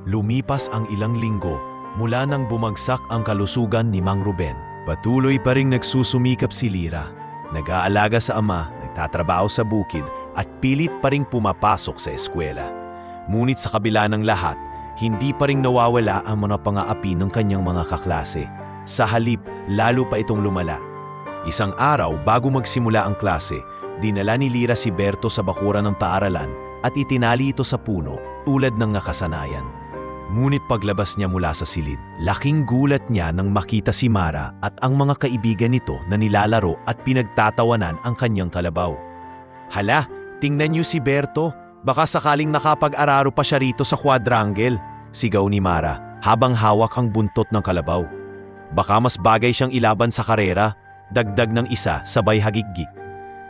Lumipas ang ilang linggo mula nang bumagsak ang kalusugan ni Mang Ruben. Patuloy pa ring nagsusumikap si Lyra. Nag-aalaga sa ama, nagtatrabaho sa bukid at pilit pa ring pumapasok sa eskwela. Ngunit sa kabila ng lahat, hindi pa ring nawawala ang mga pang-aapi ng kanyang mga kaklase. Sa halip, lalo pa itong lumala. Isang araw bago magsimula ang klase, dinala ni Lyra si Berto sa bakuran ng paaralan at itinali ito sa puno tulad ng nakasanayan. Ngunit paglabas niya mula sa silid, laking gulat niya nang makita si Mara at ang mga kaibigan nito na nilalaro at pinagtatawanan ang kanyang kalabaw. Hala, tingnan niyo si Berto, baka sakaling nakapag-araro pa siya rito sa quadrangle, sigaw ni Mara habang hawak ang buntot ng kalabaw. Baka mas bagay siyang ilaban sa karera, dagdag ng isa sabay hagigik.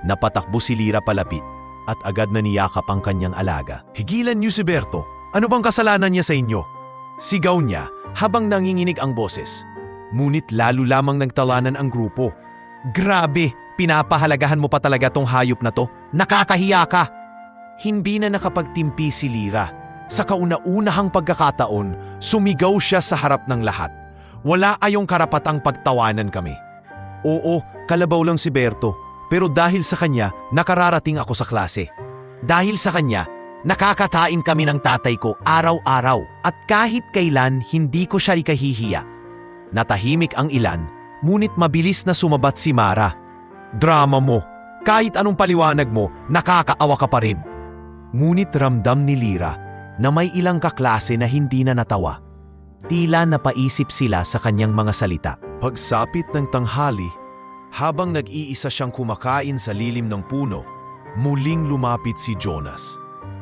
Napatakbo si Lyra palapit at agad na niyakap ang kanyang alaga. Higilan niyo si Berto, ano bang kasalanan niya sa inyo? Sigaw niya habang nanginginig ang boses. Ngunit lalo lamang nagtalanan ang grupo. Grabe, pinapahalagahan mo pa talaga tong hayop na to, nakakahiya ka! Hindi na nakapagtimpi si Lyra. Sa kauna-unahang pagkakataon, sumigaw siya sa harap ng lahat. Wala ayong karapatang pagtawanan kami. Oo, kalabaw lang si Berto, pero dahil sa kanya, nakararating ako sa klase. Dahil sa kanya, nakakatain kami ng tatay ko araw-araw at kahit kailan hindi ko siya ikahihiya. Natahimik ang ilan, ngunit mabilis na sumabat si Mara. Drama mo, kahit anong paliwanag mo, nakakaawa ka pa rin. Ngunit ramdam ni Lyra na may ilang kaklase na hindi na natawa. Tila napaisip sila sa kanyang mga salita. Pagsapit ng tanghali, habang nag-iisa siyang kumakain sa lilim ng puno, muling lumapit si Jonas.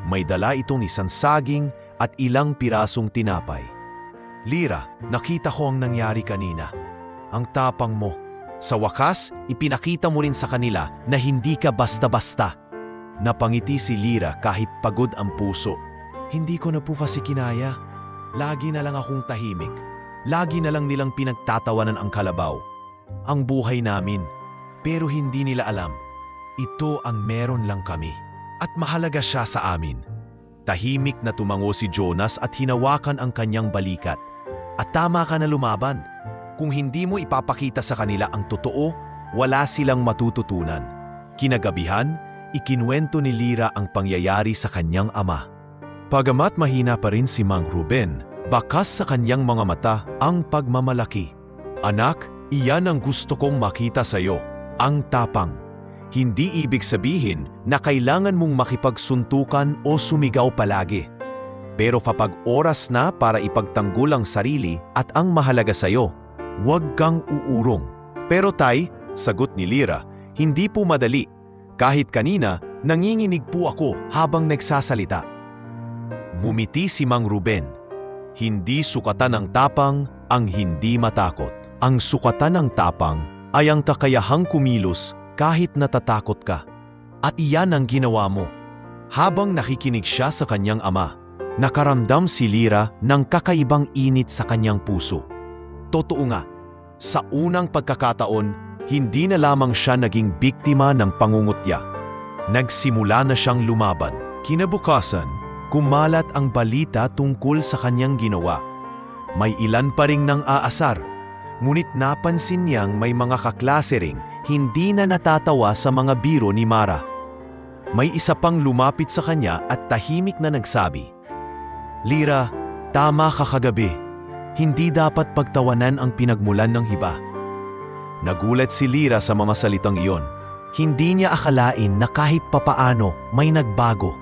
May dala itong isang saging at ilang pirasong tinapay. Lyra, nakita ko ang nangyari kanina. Ang tapang mo. Sa wakas, ipinakita mo rin sa kanila na hindi ka basta-basta. Napangiti si Lyra kahit pagod ang puso. Hindi ko na po kasi kinaya. Lagi na lang akong tahimik. Lagi na lang nilang pinagtatawanan ang kalabaw. Ang buhay namin. Pero hindi nila alam. Ito ang meron lang kami. At mahalaga siya sa amin. Tahimik na tumango si Jonas at hinawakan ang kanyang balikat. At tama ka na lumaban. Kung hindi mo ipapakita sa kanila ang totoo, wala silang matututunan. Kinagabihan, ikinuwento ni Lyra ang pangyayari sa kanyang ama. Pagamat mahina pa rin si Mang Ruben, bakas sa kanyang mga mata ang pagmamalaki. Anak, iyan ang gusto kong makita sa iyo, ang tapang. Hindi ibig sabihin na kailangan mong makipagsuntukan o sumigaw palagi. Pero kapag oras na para ipagtanggol ang sarili at ang mahalaga sa iyo, huwag kang uurong. Pero tay, sagot ni Lyra, hindi po madali. Kahit kanina, nanginginig po ako habang nagsasalita. Mumiti si Mang Ruben. Hindi sukatan ng tapang ang hindi matakot. Ang sukatan ng tapang ay ang kakayahang kumilos kahit natatakot ka. At iyan ang ginawa mo. Habang nakikinig siya sa kanyang ama, nakaramdam si Lyra ng kakaibang init sa kanyang puso. Totoo nga, sa unang pagkakataon, hindi na lamang siya naging biktima ng pangungutya. Nagsimula na siyang lumaban. Kinabukasan, kumalat ang balita tungkol sa kanyang ginawa. May ilan pa ring nang aasar, ngunit napansin niyang may mga kaklase ring hindi na natatawa sa mga biro ni Mara. May isa pang lumapit sa kanya at tahimik na nagsabi, Lyra, tama ka kagabi. Hindi dapat pagtawanan ang pinagmulan ng iba. Nagulat si Lyra sa mga salitang iyon. Hindi niya akalain na kahit papaano may nagbago.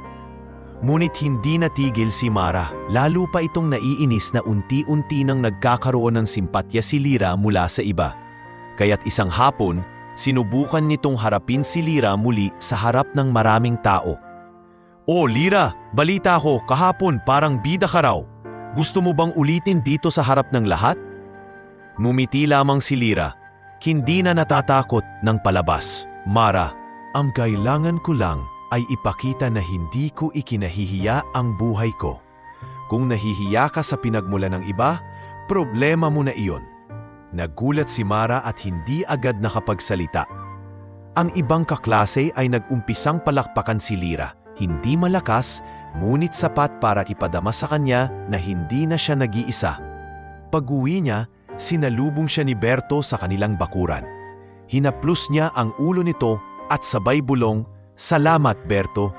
Ngunit hindi natigil si Mara, lalo pa itong naiinis na unti-unti nang nagkakaroon ng simpatya si Lyra mula sa iba. Kaya't isang hapon, sinubukan nitong harapin si Lyra muli sa harap ng maraming tao. "Oh Lyra, balita ko kahapon parang bida ka raw. Gusto mo bang ulitin dito sa harap ng lahat?" Ngumiti lamang si Lyra, hindi na natatakot ng palabas. "Mara, ang kailangan ko lang ay ipakita na hindi ko ikinahihiya ang buhay ko. Kung nahihiya ka sa pinagmula ng iba, problema mo na iyon. Nagulat si Mara at hindi agad nakapagsalita. Ang ibang kaklase ay nag-umpisang palakpakan si Lyra. Hindi malakas, ngunit sapat para ipadama sa kanya na hindi na siya nag-iisa. Pag-uwi niya, sinalubong siya ni Berto sa kanilang bakuran. Hinaplos niya ang ulo nito at sabay bulong, "Salamat, Berto.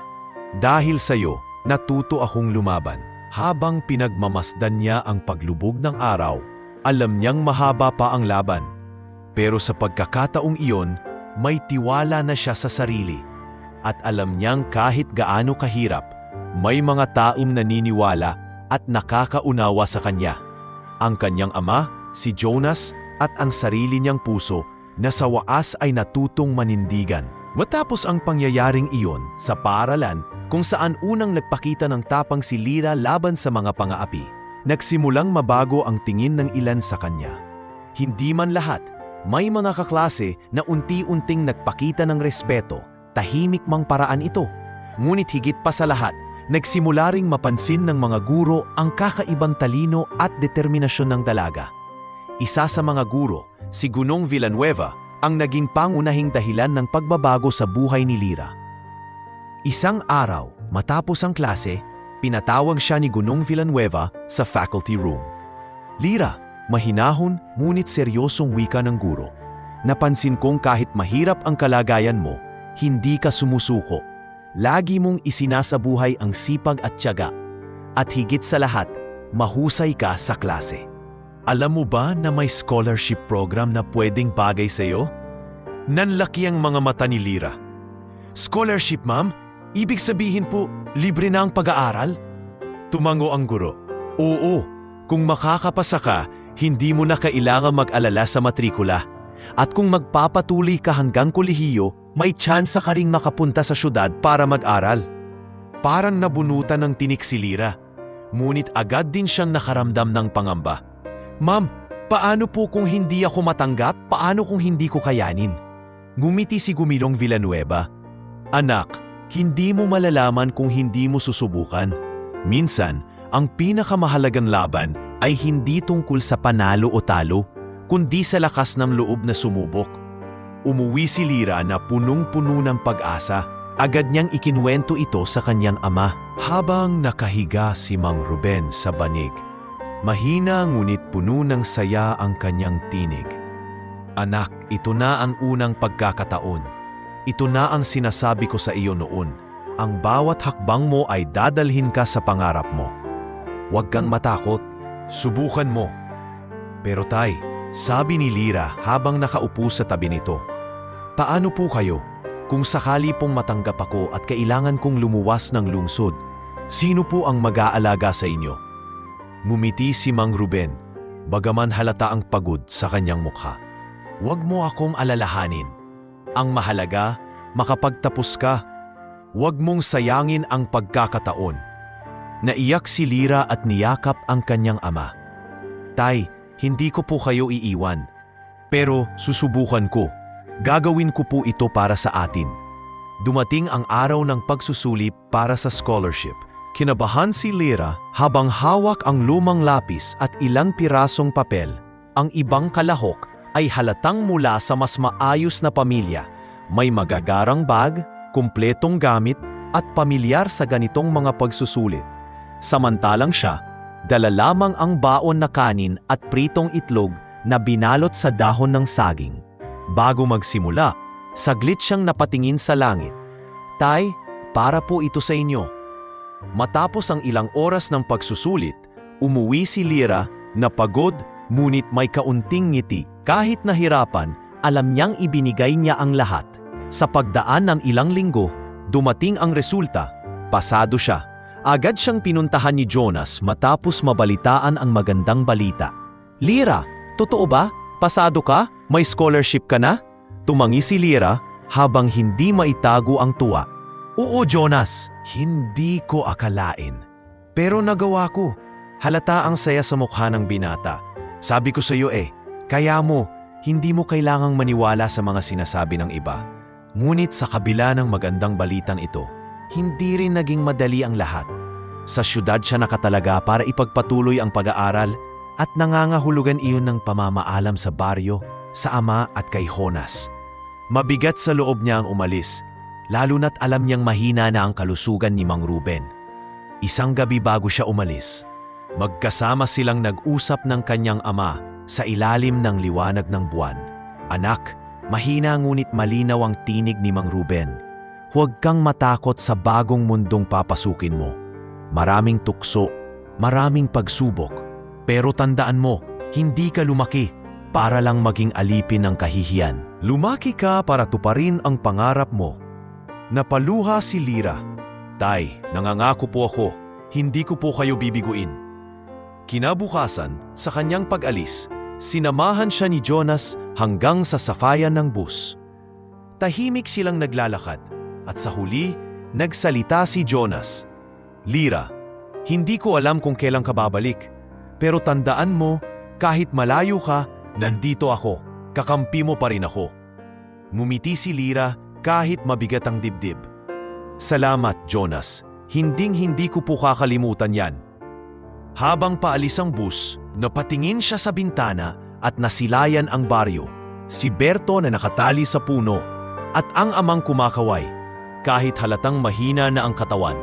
Dahil sa'yo, natuto akong lumaban." Habang pinagmamasdan niya ang paglubog ng araw, alam niyang mahaba pa ang laban. Pero sa pagkakataong iyon, may tiwala na siya sa sarili. At alam niyang kahit gaano kahirap, may mga taong naniniwala at nakakaunawa sa kanya. Ang kanyang ama, si Jonas, at ang sarili niyang puso na sa waas ay natutong manindigan. Matapos ang pangyayaring iyon sa paaralan kung saan unang nagpakita ng tapang si Lyra laban sa mga pangaapi, nagsimulang mabago ang tingin ng ilan sa kanya. Hindi man lahat, may mga kaklase na unti-unting nagpakita ng respeto, tahimik mang paraan ito. Ngunit higit pa sa lahat, nagsimula ring mapansin ng mga guro ang kakaibang talino at determinasyon ng dalaga. Isa sa mga guro, si Gunong Villanueva, ang naging pangunahing dahilan ng pagbabago sa buhay ni Lyra. Isang araw, matapos ang klase, pinatawag siya ni Gunong Villanueva sa faculty room. "Lyra," mahinahon ngunit seryosong wika ng guro. "Napansin kong kahit mahirap ang kalagayan mo, hindi ka sumusuko. Lagi mong isinasabuhay ang sipag at tiyaga. At higit sa lahat, mahusay ka sa klase. Alam mo ba na may scholarship program na pwedeng bagay sa'yo?" Nanlaki ang mga mata ni Lyra. "Scholarship, ma'am? Ibig sabihin po, libre na ang pag-aaral?" Tumango ang guro. "Oo, kung makakapasa ka, hindi mo na kailangan mag-alala sa matrikula. At kung magpapatuloy ka hanggang kolehiyo, may tsansa ka ring makapunta sa syudad para mag-aral." Parang nabunutan ng tinik si Lyra. Ngunit agad din siyang nakaramdam ng pangamba. "Ma'am, paano po kung hindi ako matanggap? Paano kung hindi ko kayanin?" Ngumiti si Gumilong Villanueva. "Anak, hindi mo malalaman kung hindi mo susubukan. Minsan, ang pinakamahalagang laban ay hindi tungkol sa panalo o talo, kundi sa lakas ng loob na sumubok." Umuwi si Lyra na punong-puno ng pag-asa. Agad niyang ikinuwento ito sa kanyang ama. Habang nakahiga si Mang Ruben sa banig, mahina ngunit puno ng saya ang kanyang tinig. "Anak, ito na ang unang pagkakataon. Ito na ang sinasabi ko sa iyo noon. Ang bawat hakbang mo ay dadalhin ka sa pangarap mo. Huwag kang matakot. Subukan mo." "Pero tay," sabi ni Lyra habang nakaupo sa tabi nito, "paano po kayo? Kung sakali pong matanggap ako at kailangan kong lumuwas ng lungsod, sino po ang mag-aalaga sa inyo?" Ngumiti si Mang Ruben, bagaman halata ang pagod sa kanyang mukha. "Huwag mo akong alalahanin. Ang mahalaga, makapagtapos ka. Huwag mong sayangin ang pagkakataon." Naiyak si Lyra at niyakap ang kanyang ama. "Tay, hindi ko po kayo iiwan. Pero susubukan ko. Gagawin ko po ito para sa atin." Dumating ang araw ng pagsusulip para sa scholarship. Kinabahan si Lyra habang hawak ang lumang lapis at ilang pirasong papel. Ang ibang kalahok ay halatang mula sa mas maayos na pamilya. May magagarang bag, kumpletong gamit at pamilyar sa ganitong mga pagsusulit. Samantalang siya, dala lamang ang baon na kanin at pritong itlog na binalot sa dahon ng saging. Bago magsimula, saglit siyang napatingin sa langit. "Tay, para po ito sa inyo." Matapos ang ilang oras ng pagsusulit, umuwi si Lyra na pagod ngunit may kaunting ngiti. Kahit nahirapan, alam niyang ibinigay niya ang lahat. Sa pagdaan ng ilang linggo, dumating ang resulta. Pasado siya. Agad siyang pinuntahan ni Jonas matapos mabalitaan ang magandang balita. "Lyra, totoo ba? Pasado ka? May scholarship ka na?" Tumangi si Lyra habang hindi maitago ang tuwa. "Oo, Jonas, hindi ko akalain. Pero nagawa ko." Halata ang saya sa mukha ng binata. "Sabi ko sa iyo kaya mo, hindi mo kailangang maniwala sa mga sinasabi ng iba." Ngunit sa kabila ng magandang balitang ito, hindi rin naging madali ang lahat. Sa syudad siya nakatalaga para ipagpatuloy ang pag-aaral at nangangahulugan iyon ng pamamaalam sa baryo, sa ama at kay Jonas. Mabigat sa loob niya ang umalis, lalo na't alam niyang mahina na ang kalusugan ni Mang Ruben. Isang gabi bago siya umalis, magkasama silang nag-usap ng kanyang ama sa ilalim ng liwanag ng buwan. Anak, mahina ngunit malinaw ang tinig ni Mang Ruben. Huwag kang matakot sa bagong mundong papasukin mo. Maraming tukso, maraming pagsubok. Pero tandaan mo, hindi ka lumaki para lang maging alipin ng kahihiyan. Lumaki ka para tuparin ang pangarap mo. Napaluha si Lyra. Tay, nangangako po ako, hindi ko po kayo bibiguin. Kinabukasan, sa kanyang pag-alis, sinamahan siya ni Jonas hanggang sa sakayan ng bus. Tahimik silang naglalakad at sa huli, nagsalita si Jonas. Lyra, hindi ko alam kung kailan ka babalik, pero tandaan mo, kahit malayo ka, nandito ako, kakampi mo pa rin ako. Ngumiti si Lyra kahit mabigat ang dibdib. Salamat, Jonas. Hinding-hindi ko po kakalimutan yan. Habang paalis ang bus, napatingin siya sa bintana at nasilayan ang baryo. Si Berto na nakatali sa puno at ang amang kumakaway, kahit halatang mahina na ang katawan.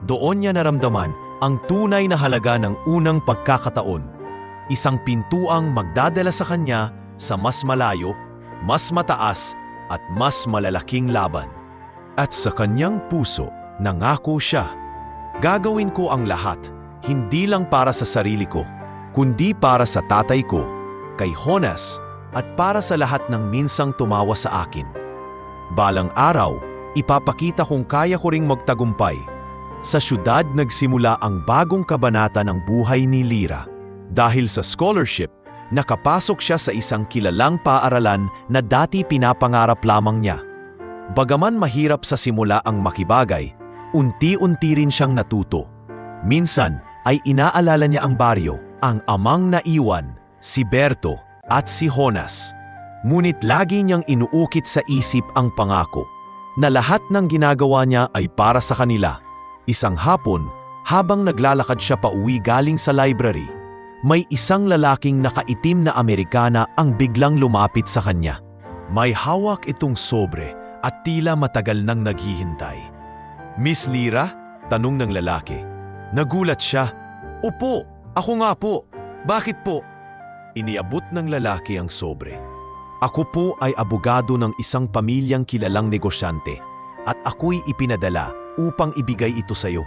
Doon niya naramdaman ang tunay na halaga ng unang pagkakataon. Isang pintuang magdadala sa kanya sa mas malayo, mas mataas at mas malalaking laban. At sa kanyang puso, nangako siya, gagawin ko ang lahat, hindi lang para sa sarili ko, kundi para sa tatay ko, kay Jonas, at para sa lahat ng minsang tumawa sa akin. Balang araw, ipapakita kong kaya ko ring magtagumpay. Sa syudad nagsimula ang bagong kabanata ng buhay ni Lyra. Dahil sa scholarship, nakapasok siya sa isang kilalang paaralan na dati pinapangarap lamang niya. Bagaman mahirap sa simula ang makibagay, unti-unti rin siyang natuto. Minsan ay inaalala niya ang baryo, ang amang naiwan, si Berto at si Jonas. Ngunit lagi niyang inuukit sa isip ang pangako na lahat ng ginagawa niya ay para sa kanila. Isang hapon, habang naglalakad siya pauwi galing sa library, may isang lalaking nakaitim na Amerikana ang biglang lumapit sa kanya. May hawak itong sobre at tila matagal nang naghihintay. Miss Lyra? Tanong ng lalaki. Nagulat siya. Opo, ako nga po. Bakit po? Iniabot ng lalaki ang sobre. Ako po ay abogado ng isang pamilyang kilalang negosyante at ako'y ipinadala upang ibigay ito sa iyo.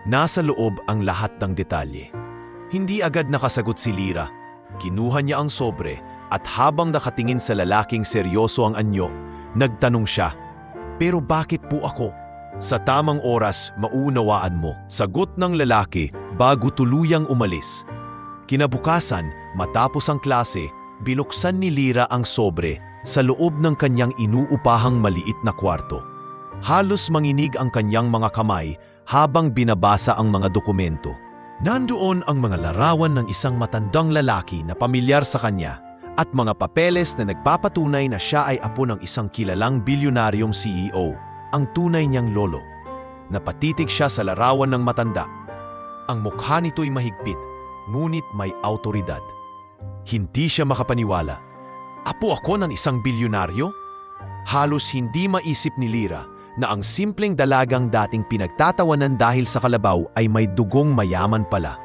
Nasa loob ang lahat ng detalye. Hindi agad nakasagot si Lyra. Kinuha niya ang sobre at habang nakatingin sa lalaking seryoso ang anyo, nagtanong siya, pero bakit po ako? Sa tamang oras, mauunawaan mo. Sagot ng lalaki bago tuluyang umalis. Kinabukasan, matapos ang klase, binuksan ni Lyra ang sobre sa loob ng kanyang inuupahang maliit na kwarto. Halos manginig ang kanyang mga kamay habang binabasa ang mga dokumento. Nandoon ang mga larawan ng isang matandang lalaki na pamilyar sa kanya at mga papeles na nagpapatunay na siya ay apo ng isang kilalang bilyonaryong CEO, ang tunay niyang lolo. Napatitig siya sa larawan ng matanda. Ang mukha nito'y mahigpit, ngunit may awtoridad. Hindi siya makapaniwala. Apo ako ng isang bilyonaryo? Halos hindi maisip ni Lyra na ang simpleng dalagang dating pinagtatawanan dahil sa kalabaw ay may dugong mayaman pala.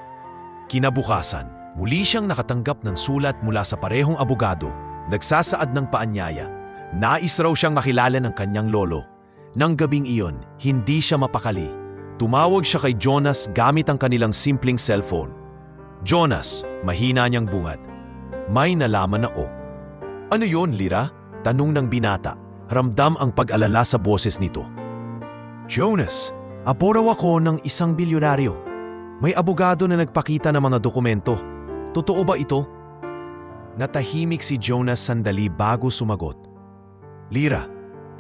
Kinabukasan, muli siyang nakatanggap ng sulat mula sa parehong abogado, nagsasaad ng paanyaya. Nais raw siyang makilala ng kanyang lolo. Nang gabing iyon, hindi siya mapakali. Tumawag siya kay Jonas gamit ang kanilang simpleng cellphone. Jonas, mahina niyang bungad. May nalaman ako. Ano yon, Lyra? Tanong ng binata. Ramdam ang pag-alala sa boses nito. Jonas, apo raw ako ng isang bilyonaryo. May abogado na nagpakita ng mga dokumento. Totoo ba ito? Natahimik si Jonas sandali bago sumagot. Lyra,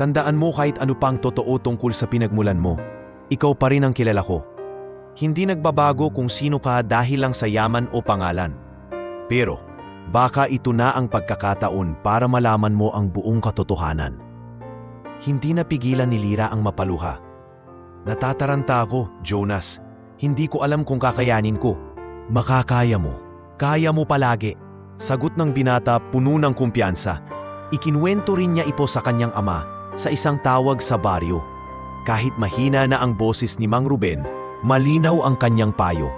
tandaan mo kahit ano pang totoo tungkol sa pinagmulan mo, ikaw pa rin ang kilala ko. Hindi nagbabago kung sino ka dahil lang sa yaman o pangalan. Pero, baka ito na ang pagkakataon para malaman mo ang buong katotohanan. Hindi napigilan ni Lyra ang mapaluha. Natataranta ako, Jonas. Hindi ko alam kung kakayanin ko. Makakaya mo. Kaya mo palagi. Sagot ng binata puno ng kumpiyansa. Ikinuwento rin niya ito sa kanyang ama sa isang tawag sa baryo. Kahit mahina na ang boses ni Mang Ruben, malinaw ang kanyang payo.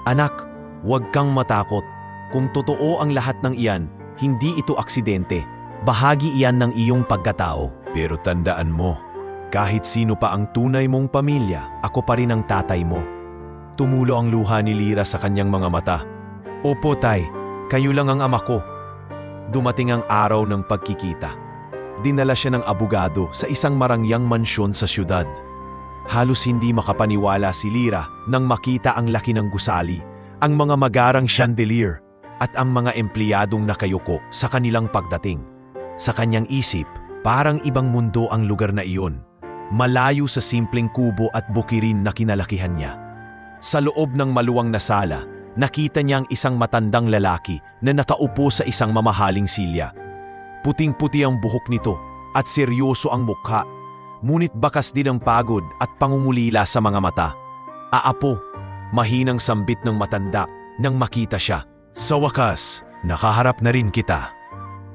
Anak, huwag kang matakot. Kung totoo ang lahat ng iyan, hindi ito aksidente. Bahagi iyan ng iyong pagkatao. Pero tandaan mo, kahit sino pa ang tunay mong pamilya, ako pa rin ang tatay mo. Tumulo ang luha ni Lyra sa kanyang mga mata. Opo, tay, kayo lang ang ama ko. Dumating ang araw ng pagkikita. Dinala siya ng abogado sa isang marangyang mansyon sa syudad. Halos hindi makapaniwala si Lyra nang makita ang laki ng gusali, ang mga magarang chandelier, at ang mga empleyadong nakayuko sa kanilang pagdating. Sa kanyang isip, parang ibang mundo ang lugar na iyon. Malayo sa simpleng kubo at bukirin na kinalakihan niya. Sa loob ng maluwang na sala, nakita niya ang isang matandang lalaki na nakaupo sa isang mamahaling silya. Puting-puti ang buhok nito at seryoso ang mukha, ngunit bakas din ang pagod at pangungulila sa mga mata. Aapo, mahinang sambit ng matanda nang makita siya. Sa wakas, nakaharap na rin kita.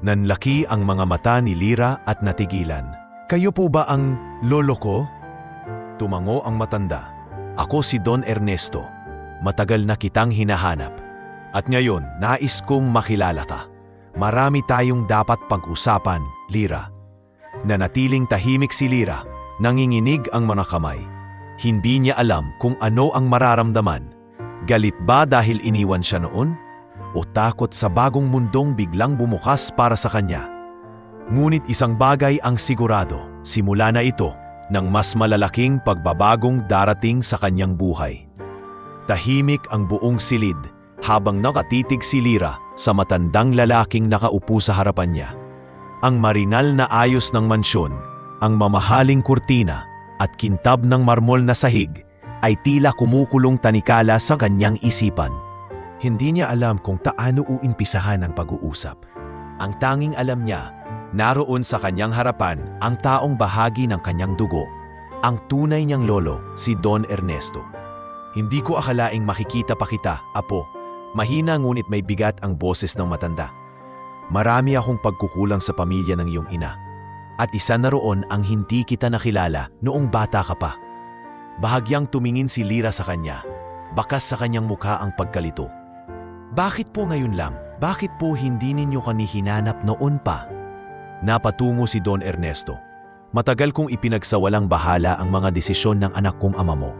Nanlaki ang mga mata ni Lyra at natigilan. Kayo po ba ang lolo ko? Tumango ang matanda. Ako si Don Ernesto. Matagal na kitang hinahanap. At ngayon, nais kong makilala ka. Marami tayong dapat pag-usapan, Lyra. Nanatiling tahimik si Lyra, nanginginig ang mga kamay. Hindi niya alam kung ano ang mararamdaman. Galit ba dahil iniwan siya noon? O takot sa bagong mundong biglang bumukas para sa kanya? Ngunit isang bagay ang sigurado, simula na ito ng mas malalaking pagbabagong darating sa kanyang buhay. Tahimik ang buong silid habang nakatitig si Lyra sa matandang lalaking nakaupo sa harapan niya. Ang marinal na ayos ng mansyon, ang mamahaling kurtina at kintab ng marmol na sahig ay tila kumukulong tanikala sa kanyang isipan. Hindi niya alam kung taano uumpisahan ang pag-uusap. Ang tanging alam niya, naroon sa kanyang harapan ang taong bahagi ng kanyang dugo, ang tunay niyang lolo, si Don Ernesto. Hindi ko akalaing makikita pa kita, apo. Mahina ngunit may bigat ang boses ng matanda. Marami akong pagkukulang sa pamilya ng iyong ina. At isa na roon ang hindi kita nakilala noong bata ka pa. Bahagyang tumingin si Lyra sa kanya. Bakas sa kanyang mukha ang pagkalito. Bakit po ngayon lang? Bakit po hindi ninyo kami hinanap noon pa? Napatungo si Don Ernesto. Matagal kong ipinagsawalang bahala ang mga desisyon ng anak kong ama mo.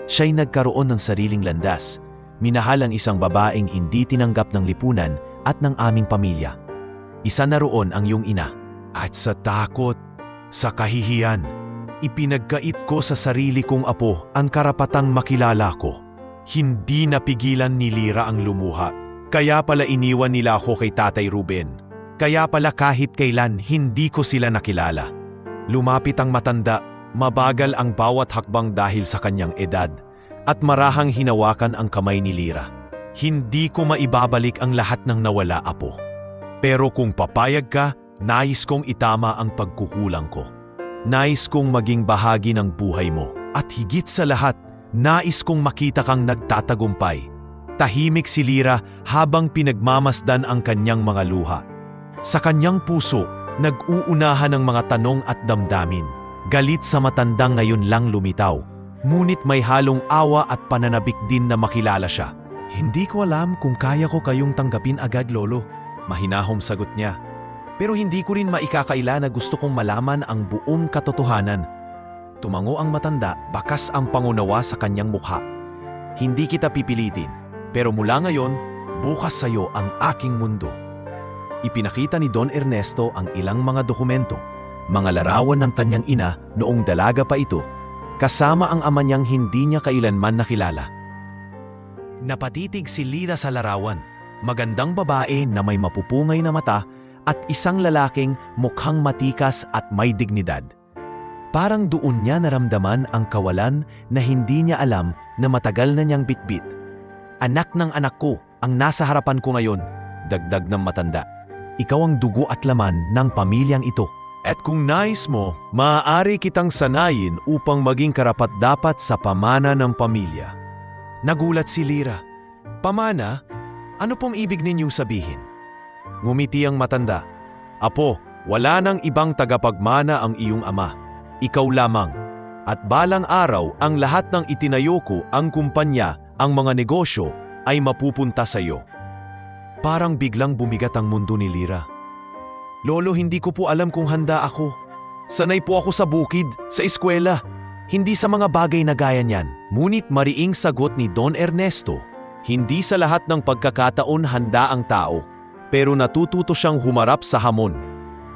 Siya'y nagkaroon ng sariling landas. Minahal ang isang babaeng hindi tinanggap ng lipunan at ng aming pamilya. Isa na roon ang iyong ina. At sa takot, sa kahihiyan, ipinagkait ko sa sarili kong apo ang karapatang makilala ko. Hindi napigilan ni Lyra ang lumuha. Kaya pala iniwan nila ako kay Tatay Ruben. Kaya pala kahit kailan hindi ko sila nakilala. Lumapit ang matanda, mabagal ang bawat hakbang dahil sa kanyang edad, at marahang hinawakan ang kamay ni Lyra. Hindi ko maibabalik ang lahat ng nawala, apo. Pero kung papayag ka, nais kong itama ang pagkukulang ko. Nais kong maging bahagi ng buhay mo. At higit sa lahat, nais kong makita kang nagtatagumpay. Tahimik si Lyra habang pinagmamasdan ang kanyang mga luha. Sa kanyang puso, nag-uunahan ang mga tanong at damdamin. Galit sa matandang ngayon lang lumitaw. Ngunit may halong awa at pananabik din na makilala siya. Hindi ko alam kung kaya ko kayong tanggapin agad, lolo. Mahinahong sagot niya. Pero hindi ko rin maikakaila na gusto kong malaman ang buong katotohanan. Tumango ang matanda, bakas ang pangunawa sa kanyang mukha. Hindi kita pipilitin. Pero mula ngayon, bukas sa'yo ang aking mundo. Ipinakita ni Don Ernesto ang ilang mga dokumento, mga larawan ng kanyang ina noong dalaga pa ito, kasama ang ama niyang hindi niya kailanman nakilala. Napatitig si Lyra sa larawan, magandang babae na may mapupungay na mata at isang lalaking mukhang matikas at may dignidad. Parang doon niya naramdaman ang kawalan na hindi niya alam na matagal na niyang bitbit. Anak ng anak ko ang nasa harapan ko ngayon, dagdag ng matanda. Ikaw ang dugo at laman ng pamilyang ito. At kung nais mo, maaari kitang sanayin upang maging karapat-dapat sa pamana ng pamilya. Nagulat si Lyra. Pamana? Ano pong ibig ninyong sabihin? Ngumiti ang matanda. Apo, wala nang ibang tagapagmana ang iyong ama. Ikaw lamang. At balang araw ang lahat ng itinayo ko, ang kumpanya, ang mga negosyo, ay mapupunta sa iyo. Parang biglang bumigat ang mundo ni Lyra. Lolo, hindi ko po alam kung handa ako. Sanay po ako sa bukid, sa eskwela. Hindi sa mga bagay na gaya niyan. Ngunit mariing sagot ni Don Ernesto, hindi sa lahat ng pagkakataon handa ang tao, pero natututo siyang humarap sa hamon.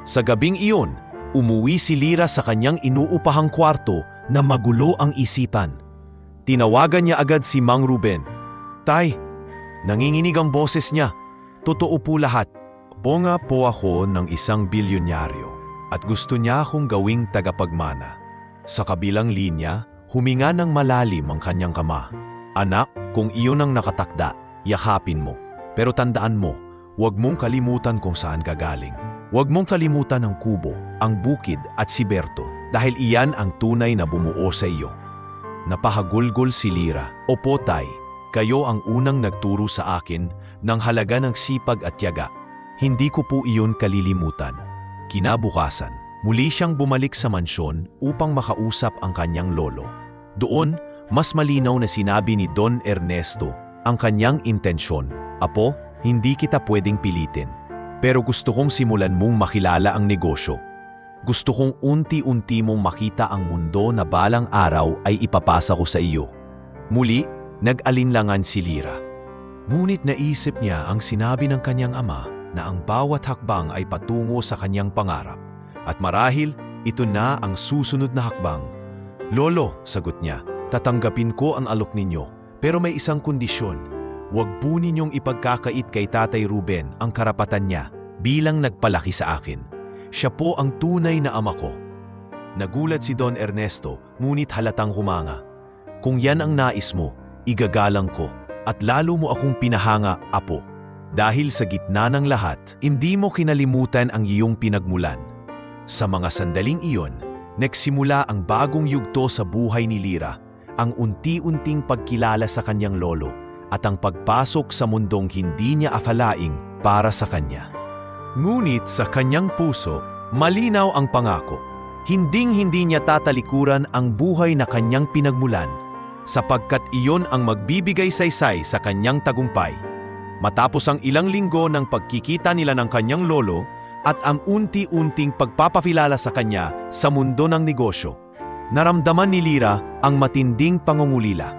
Sa gabing iyon, umuwi si Lyra sa kanyang inuupahang kwarto na magulo ang isipan. Tinawagan niya agad si Mang Ruben. Tay, nanginginig ang boses niya. Totoo po lahat. Nga po ako ng isang bilyonaryo at gusto niya akong gawing tagapagmana. Sa kabilang linya, huminga ng malalim ang kanyang kama. Anak, kung iyon ang nakatakda, yakapin mo. Pero tandaan mo, huwag mong kalimutan kung saan ka galing. Huwag mong kalimutan ang kubo, ang bukid at si Berto dahil iyan ang tunay na bumuo sa iyo. Napahagulgol si Lyra. Opo tay, kayo ang unang nagturo sa akin ng halaga ng sipag at tiyaga. Hindi ko po iyon kalilimutan. Kinabukasan, muli siyang bumalik sa mansyon upang makausap ang kanyang lolo. Doon, mas malinaw na sinabi ni Don Ernesto ang kanyang intensyon. Apo, hindi kita pwedeng pilitin. Pero gusto kong simulan mong makilala ang negosyo. Gusto kong unti-unti mong makita ang mundo na balang araw ay ipapasa ko sa iyo. Muli, nag-alinlangan si Lyra. Ngunit naisip niya ang sinabi ng kanyang ama na ang bawat hakbang ay patungo sa kanyang pangarap. At marahil, ito na ang susunod na hakbang. Lolo, sagot niya, tatanggapin ko ang alok ninyo, pero may isang kondisyon. Huwag po ninyong ipagkakait kay Tatay Ruben ang karapatan niya bilang nagpalaki sa akin. Siya po ang tunay na ama ko. Nagulat si Don Ernesto, ngunit halatang humanga. Kung yan ang nais mo, igagalang ko at lalo mo akong pinahanga, apo. Dahil sa gitna ng lahat, hindi mo kinalimutan ang iyong pinagmulan. Sa mga sandaling iyon, nagsimula ang bagong yugto sa buhay ni Lyra, ang unti-unting pagkilala sa kanyang lolo at ang pagpasok sa mundong hindi niya akalaing para sa kanya. Ngunit sa kanyang puso, malinaw ang pangako. Hinding-hindi niya tatalikuran ang buhay na kanyang pinagmulan, sapagkat iyon ang magbibigay saysay sa kanyang tagumpay. Matapos ang ilang linggo ng pagkikita nila ng kanyang lolo at ang unti-unting pagpapakilala sa kanya sa mundo ng negosyo, naramdaman ni Lyra ang matinding pangungulila.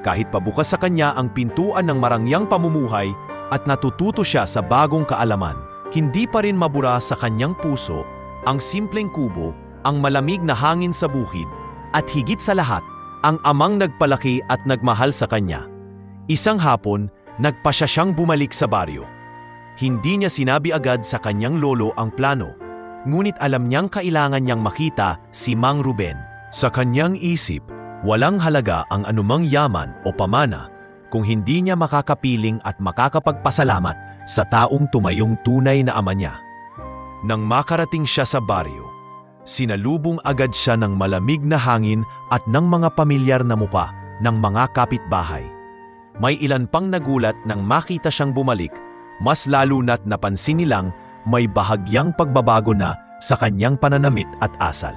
Kahit pabukas sa kanya ang pintuan ng marangyang pamumuhay at natututo siya sa bagong kaalaman, hindi pa rin mabura sa kanyang puso ang simpleng kubo, ang malamig na hangin sa bukid, at higit sa lahat, ang amang nagpalaki at nagmahal sa kanya. Isang hapon, nagpasya siyang bumalik sa baryo. Hindi niya sinabi agad sa kanyang lolo ang plano, ngunit alam niyang kailangan niyang makita si Mang Ruben. Sa kanyang isip, walang halaga ang anumang yaman o pamana kung hindi niya makakapiling at makakapagpasalamat sa taong tumayong tunay na ama niya. Nang makarating siya sa baryo, sinalubong agad siya ng malamig na hangin at ng mga pamilyar na muka ng mga kapitbahay. May ilan pang nagulat nang makita siyang bumalik, mas lalo na't napansin nilang may bahagyang pagbabago na sa kanyang pananamit at asal.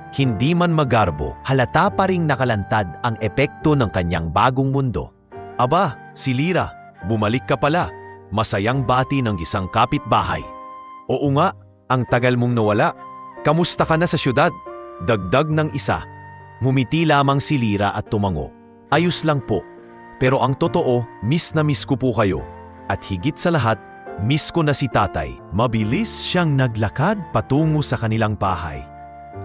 Hindi man magarbo, halata pa ring nakalantad ang epekto ng kanyang bagong mundo. Aba, si Lyra, bumalik ka pala, masayang bati ng isang kapitbahay. Oo nga, ang tagal mong nawala. Kamusta ka na sa syudad? Dagdag ng isa. Ngumiti lamang si Lyra at tumango. Ayos lang po. Pero ang totoo, miss na miss ko po kayo. At higit sa lahat, miss ko na si tatay. Mabilis siyang naglakad patungo sa kanilang bahay.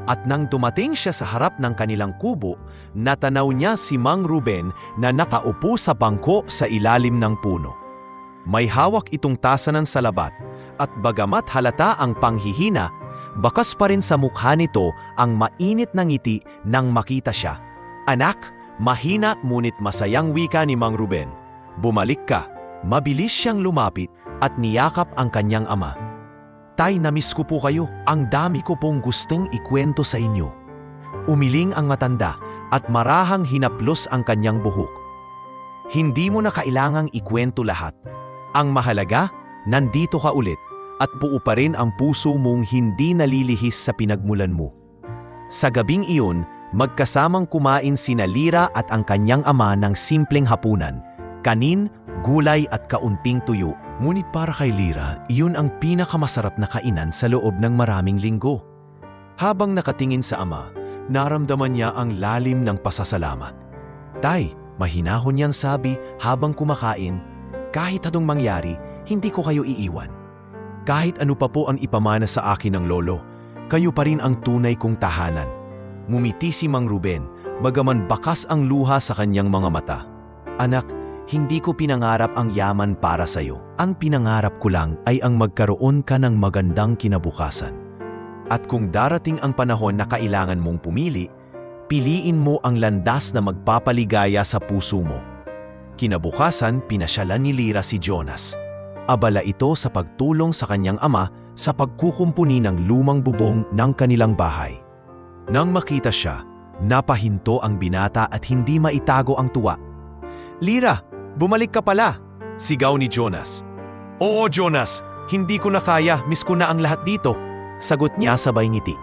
At nang dumating siya sa harap ng kanilang kubo, natanaw niya si Mang Ruben na nakaupo sa bangko sa ilalim ng puno. May hawak itong tasa ng salabat at bagamat halata ang panghihina, bakas pa rin sa mukha nito ang mainit na ngiti nang makita siya. Anak, mahina ngunit masayang wika ni Mang Ruben. Bumalik ka. Mabilis siyang lumapit at niyakap ang kanyang ama. Tay, namiss ko po kayo. Ang dami ko pong gustong ikwento sa inyo. Umiling ang matanda at marahang hinaplos ang kanyang buhok. Hindi mo na kailangang ikwento lahat. Ang mahalaga, nandito ka ulit at buo pa rin ang puso mong hindi nalilihis sa pinagmulan mo. Sa gabing iyon, magkasamang kumain sina Lyra at ang kanyang ama ng simpleng hapunan, kanin, gulay at kaunting tuyo. Ngunit para kay Lyra, iyon ang pinakamasarap na kainan sa loob ng maraming linggo. Habang nakatingin sa ama, naramdaman niya ang lalim ng pasasalamat. Tay, mahinahon niyang sabi habang kumakain, kahit anong mangyari, hindi ko kayo iiwan. Kahit ano pa po ang ipamana sa akin ng lolo, kayo pa rin ang tunay kong tahanan. Ngumiti si Mang Ruben, bagaman bakas ang luha sa kanyang mga mata. Anak, hindi ko pinangarap ang yaman para sa'yo. Ang pinangarap ko lang ay ang magkaroon ka ng magandang kinabukasan. At kung darating ang panahon na kailangan mong pumili, piliin mo ang landas na magpapaligaya sa puso mo. Kinabukasan, pinasyalan ni Lyra si Jonas. Abala ito sa pagtulong sa kanyang ama sa pagkukumpuni ng lumang bubong ng kanilang bahay. Nang makita siya, napahinto ang binata at hindi maitago ang tuwa. Lyra, bumalik ka pala! Sigaw ni Jonas. Oo, Jonas, hindi ko na kaya, miss ko na ang lahat dito. Sagot niya sabay ngiti.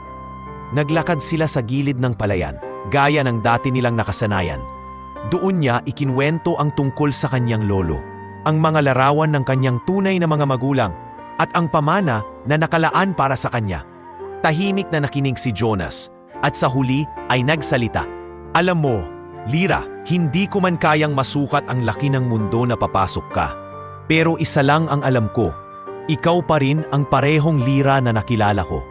Naglakad sila sa gilid ng palayan, gaya ng dati nilang nakasanayan. Doon niya ikinwento ang tungkol sa kanyang lolo, ang mga larawan ng kanyang tunay na mga magulang, at ang pamana na nakalaan para sa kanya. Tahimik na nakinig si Jonas, at sa huli ay nagsalita. Alam mo, Lyra, hindi ko man kayang masukat ang laki ng mundo na papasok ka. Pero isa lang ang alam ko, ikaw pa rin ang parehong Lyra na nakilala ko.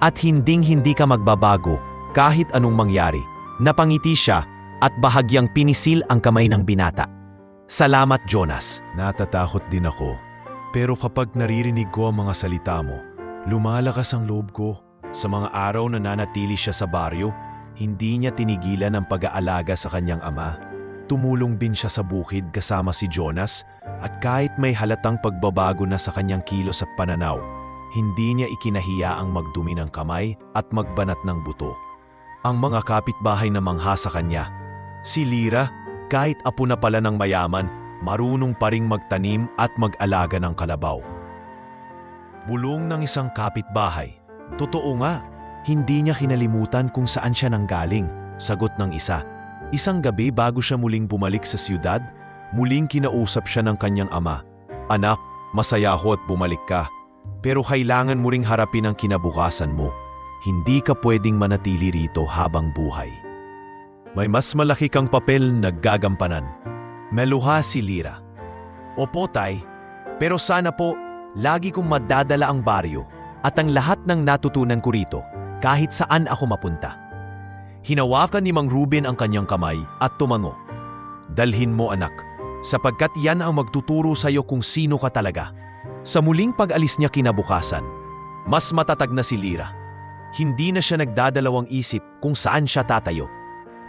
At hinding-hindi ka magbabago kahit anong mangyari. Napangiti siya at bahagyang pinisil ang kamay ng binata. Salamat, Jonas. Natatakot din ako. Pero kapag naririnig ko ang mga salita mo, lumalakas ang loob ko. Sa mga araw na nanatili siya sa baryo, hindi niya tinigilan ang pag-aalaga sa kanyang ama. Tumulong din siya sa bukid kasama si Jonas at kahit may halatang pagbabago na sa kanyang kilos at pananaw, hindi niya ikinahiyaang magdumi ng kamay at magbanat ng buto. Ang mga kapitbahay na mangha sa kanya. Si Lyra, kahit apo na pala ng mayaman, marunong pa ring magtanim at mag-alaga ng kalabaw. Bulong ng isang kapitbahay. Totoo nga. Hindi niya kinalimutan kung saan siya nanggaling, sagot ng isa. Isang gabi bago siya muling bumalik sa siyudad, muling kinausap siya ng kanyang ama. Anak, masaya ako at bumalik ka. Pero kailangan mo ring harapin ang kinabukasan mo. Hindi ka pwedeng manatili rito habang buhay. May mas malaki kang papel na gagampanan. Meluha si Lyra. Opo, tay. Pero sana po, lagi kong madadala ang baryo at ang lahat ng natutunan ko rito. Kahit saan ako mapunta. Hinawakan ni Mang Ruben ang kanyang kamay at tumango. Dalhin mo, anak, sapagkat yan ang magtuturo sa iyo kung sino ka talaga. Sa muling pag-alis niya kinabukasan, mas matatag na si Lyra. Hindi na siya nagdadalawang isip kung saan siya tatayo.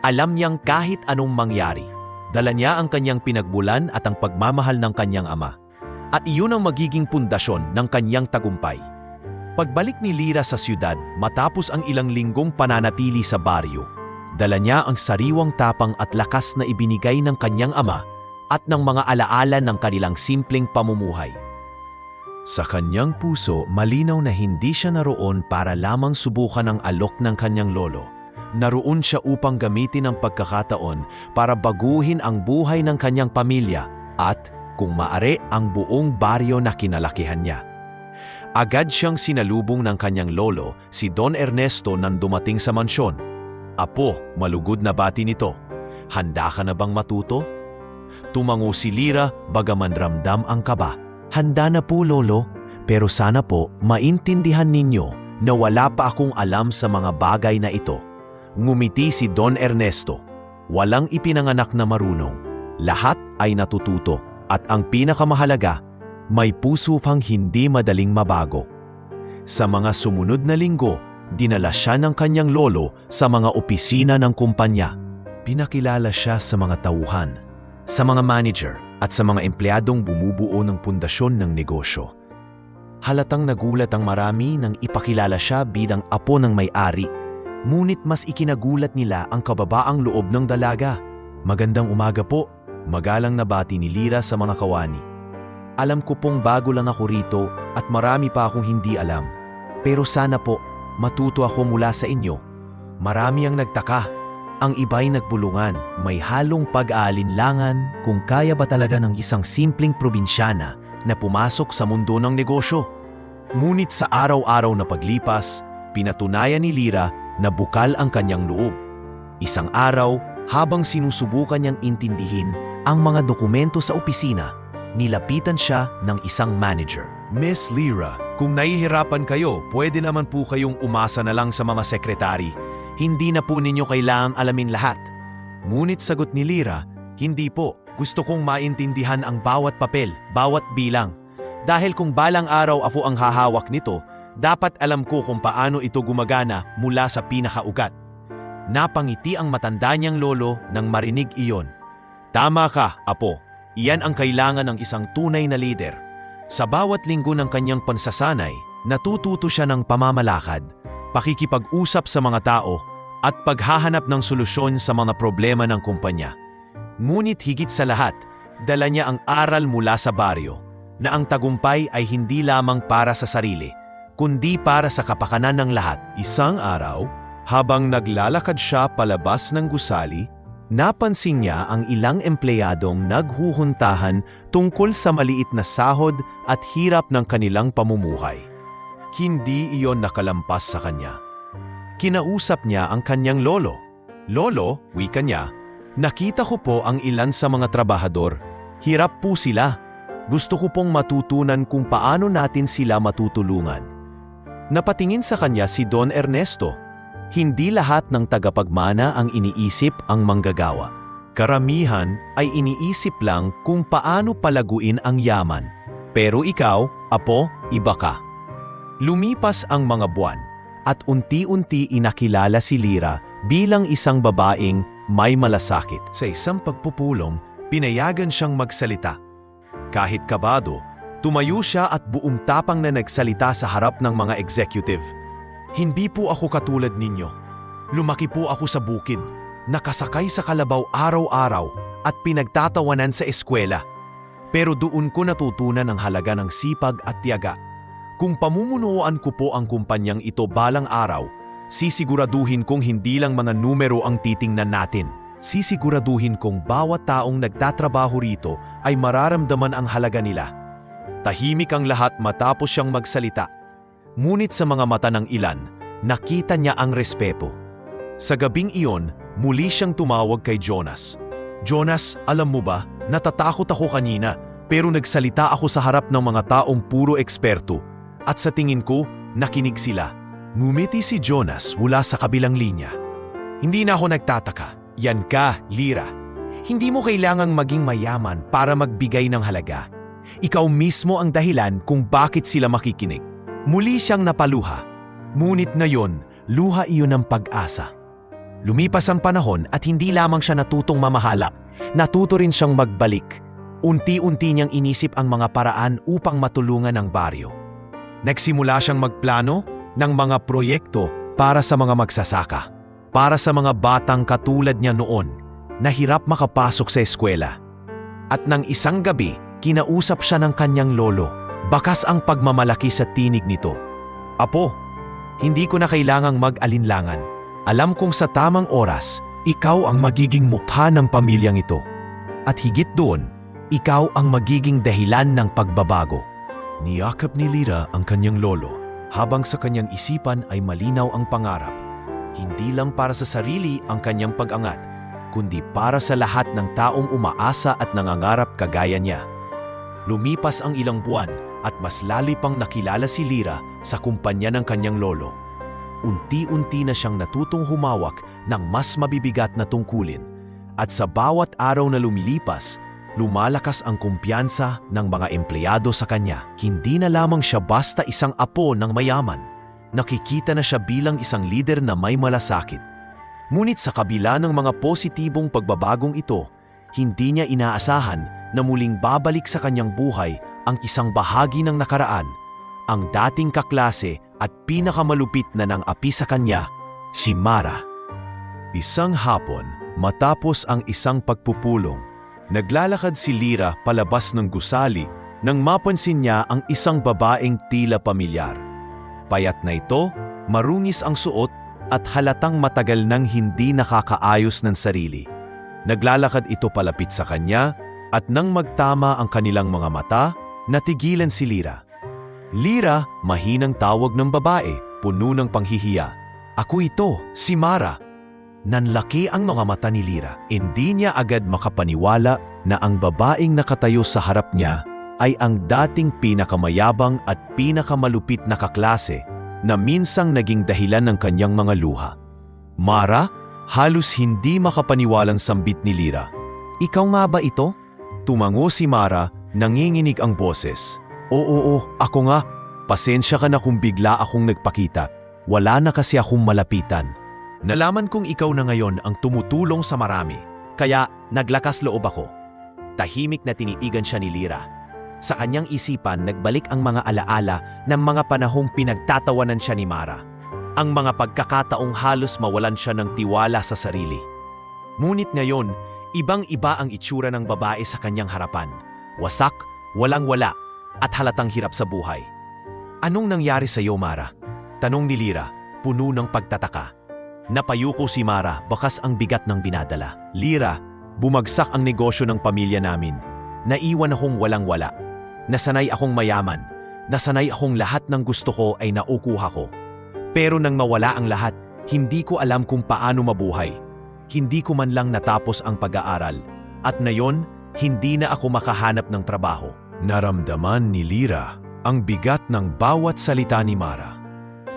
Alam niyang kahit anong mangyari, dala niya ang kanyang pinagmulan at ang pagmamahal ng kanyang ama. At iyon ang magiging pundasyon ng kanyang tagumpay. Pagbalik ni Lyra sa siyudad matapos ang ilang linggong pananatili sa baryo, dala niya ang sariwang tapang at lakas na ibinigay ng kanyang ama at ng mga alaala ng kanilang simpleng pamumuhay. Sa kanyang puso, malinaw na hindi siya naroon para lamang subukan ang alok ng kanyang lolo. Naroon siya upang gamitin ang pagkakataon para baguhin ang buhay ng kanyang pamilya at, kung maaari, ang buong baryo na kinalakihan niya. Agad siyang sinalubong ng kanyang lolo, si Don Ernesto, nang dumating sa mansyon. Apo, malugod na bati nito. Handa ka na bang matuto? Tumango si Lyra, bagaman ramdam ang kaba. Handa na po, lolo, pero sana po maintindihan ninyo na wala pa akong alam sa mga bagay na ito. Ngumiti si Don Ernesto. Walang ipinanganak na marunong. Lahat ay natututo at ang pinakamahalaga, may puso pang hindi madaling mabago. Sa mga sumunod na linggo, dinala siya ng kanyang lolo sa mga opisina ng kumpanya. Pinakilala siya sa mga tauhan, sa mga manager at sa mga empleyadong bumubuo ng pundasyon ng negosyo. Halatang nagulat ang marami nang ipakilala siya bilang apo ng may-ari. Ngunit mas ikinagulat nila ang kababaang loob ng dalaga. "Magandang umaga po," magalang na bati ni Lyra sa mga kawani. "Alam ko pong bago lang ako rito at marami pa akong hindi alam. Pero sana po, matuto ako mula sa inyo." Marami ang nagtaka. Ang iba'y nagbulungan, may halong pag-aalinlangan kung kaya ba talaga ng isang simpleng probinsyana na pumasok sa mundo ng negosyo. Ngunit sa araw-araw na paglipas, pinatunayan ni Lyra na bukal ang kanyang loob. Isang araw, habang sinusubukan niyang intindihin ang mga dokumento sa opisina, nilapitan siya ng isang manager. "Miss Lyra, kung nahihirapan kayo, pwede naman po kayong umasa na lang sa mga sekretary. Hindi na po ninyo kailangang alamin lahat." Ngunit sagot ni Lyra, "Hindi po. Gusto kong maintindihan ang bawat papel, bawat bilang. Dahil kung balang araw ako ang hahawak nito, dapat alam ko kung paano ito gumagana mula sa pinakaugat." Napangiti ang matanda niyang lolo nang marinig iyon. "Tama ka, apo. Iyan ang kailangan ng isang tunay na lider." Sa bawat linggo ng kanyang pansasanay, natututo siya ng pamamalakad, pakikipag-usap sa mga tao, at paghahanap ng solusyon sa mga problema ng kumpanya. Ngunit higit sa lahat, dala niya ang aral mula sa baryo, na ang tagumpay ay hindi lamang para sa sarili, kundi para sa kapakanan ng lahat. Isang araw, habang naglalakad siya palabas ng gusali, napansin niya ang ilang empleyadong naghuhuntahan tungkol sa maliit na sahod at hirap ng kanilang pamumuhay. Hindi iyon nakalampas sa kanya. Kinausap niya ang kanyang lolo. "Lolo," wika niya, "nakita ko po ang ilan sa mga trabahador. Hirap po sila. Gusto ko pong matutunan kung paano natin sila matutulungan." Napatingin sa kanya si Don Ernesto. Hindi lahat ng tagapagmana ang iniisip ang manggagawa. Karamihan ay iniisip lang kung paano palaguin ang yaman. Pero ikaw, apo, iba ka. Lumipas ang mga buwan at unti-unti inakilala si Lyra bilang isang babaeng may malasakit. Sa isang pagpupulong, pinayagan siyang magsalita. Kahit kabado, tumayo siya at buong tapang na nagsalita sa harap ng mga executive. "Hindi po ako katulad ninyo. Lumaki po ako sa bukid, nakasakay sa kalabaw araw-araw at pinagtatawanan sa eskwela. Pero doon ko natutunan ang halaga ng sipag at tiyaga. Kung pamumunuan ko po ang kumpanyang ito balang araw, sisiguraduhin kong hindi lang mga numero ang titingnan natin. Sisiguraduhin kong bawat taong nagtatrabaho rito ay mararamdaman ang halaga nila." Tahimik ang lahat matapos siyang magsalita. Ngunit sa mga mata ng ilan, nakita niya ang respeto. Sa gabing iyon, muli siyang tumawag kay Jonas. "Jonas, alam mo ba, natatakot ako kanina, pero nagsalita ako sa harap ng mga taong puro eksperto. At sa tingin ko, nakinig sila." Ngumiti si Jonas mula sa kabilang linya. "Hindi na ako nagtataka. Yan ka, Lyra. Hindi mo kailangang maging mayaman para magbigay ng halaga. Ikaw mismo ang dahilan kung bakit sila makikinig." Muli siyang napaluha. Ngunit ngayon, luha iyon ng pag-asa. Lumipas ang panahon at hindi lamang siya natutong mamahala, natuto rin siyang magbalik. Unti-unti niyang inisip ang mga paraan upang matulungan ang baryo. Nagsimula siyang magplano ng mga proyekto para sa mga magsasaka, para sa mga batang katulad niya noon na hirap makapasok sa eskwela. At nang isang gabi, kinausap siya ng kanyang lolo. Bakas ang pagmamalaki sa tinig nito. "Apo, hindi ko na kailangang mag-alinlangan. Alam kong sa tamang oras, ikaw ang magiging mukha ng pamilyang ito. At higit doon, ikaw ang magiging dahilan ng pagbabago." Niyakap ni Lyra ang kanyang lolo habang sa kanyang isipan ay malinaw ang pangarap. Hindi lang para sa sarili ang kanyang pag-angat, kundi para sa lahat ng taong umaasa at nangangarap kagaya niya. Lumipas ang ilang buwan at mas lali pang nakilala si Lyra sa kumpanya ng kanyang lolo. Unti-unti na siyang natutong humawak ng mas mabibigat na tungkulin. At sa bawat araw na lumilipas, lumalakas ang kumpiyansa ng mga empleyado sa kanya. Hindi na lamang siya basta isang apo ng mayaman. Nakikita na siya bilang isang lider na may malasakit. Ngunit sa kabila ng mga positibong pagbabagong ito, hindi niya inaasahan na muling babalik sa kanyang buhay ang isang bahagi ng nakaraan, ang dating kaklase at pinakamalupit na nang api sa kanya, si Mara. Isang hapon, matapos ang isang pagpupulong, naglalakad si Lyra palabas ng gusali nang mapansin niya ang isang babaeng tila pamilyar. Payat na ito, marungis ang suot at halatang matagal nang hindi nakakaayos ng sarili. Naglalakad ito palapit sa kanya at nang magtama ang kanilang mga mata, natigilan si Lyra. Lyra, mahinang tawag ng babae, puno ng panghihiya. Ako ito, si Mara. Nanlaki ang mga mata ni Lyra. Hindi niya agad makapaniwala na ang babaeng nakatayo sa harap niya ay ang dating pinakamayabang at pinakamalupit na kaklase na minsang naging dahilan ng kanyang mga luha. Mara, halos hindi makapaniwalang sambit ni Lyra. Ikaw nga ba ito? Tumango si Mara, nanginginig ang boses. Oo, ako nga. Pasensya ka na kung bigla akong nagpakita. Wala na kasi akong malapitan. Nalaman kong ikaw na ngayon ang tumutulong sa marami, kaya naglakas loob ako. Tahimik na tiniigan siya ni Lyra. Sa kanyang isipan, nagbalik ang mga alaala ng mga panahong pinagtatawanan siya ni Mara. Ang mga pagkakataong halos mawalan siya ng tiwala sa sarili. Ngunit ngayon, ibang-iba ang itsura ng babae sa kanyang harapan. Wasak, walang-wala, at halatang hirap sa buhay. Anong nangyari sa iyo, Mara? Tanong ni Lyra, puno ng pagtataka. Napayuko si Mara, bakas ang bigat ng binadala. Lyra, bumagsak ang negosyo ng pamilya namin. Naiwan akong walang-wala. Nasanay akong mayaman. Nasanay akong lahat ng gusto ko ay naukuha ko. Pero nang mawala ang lahat, hindi ko alam kung paano mabuhay. Hindi ko man lang natapos ang pag-aaral. At ngayon, hindi na ako makahanap ng trabaho. Naramdaman ni Lyra ang bigat ng bawat salita ni Mara.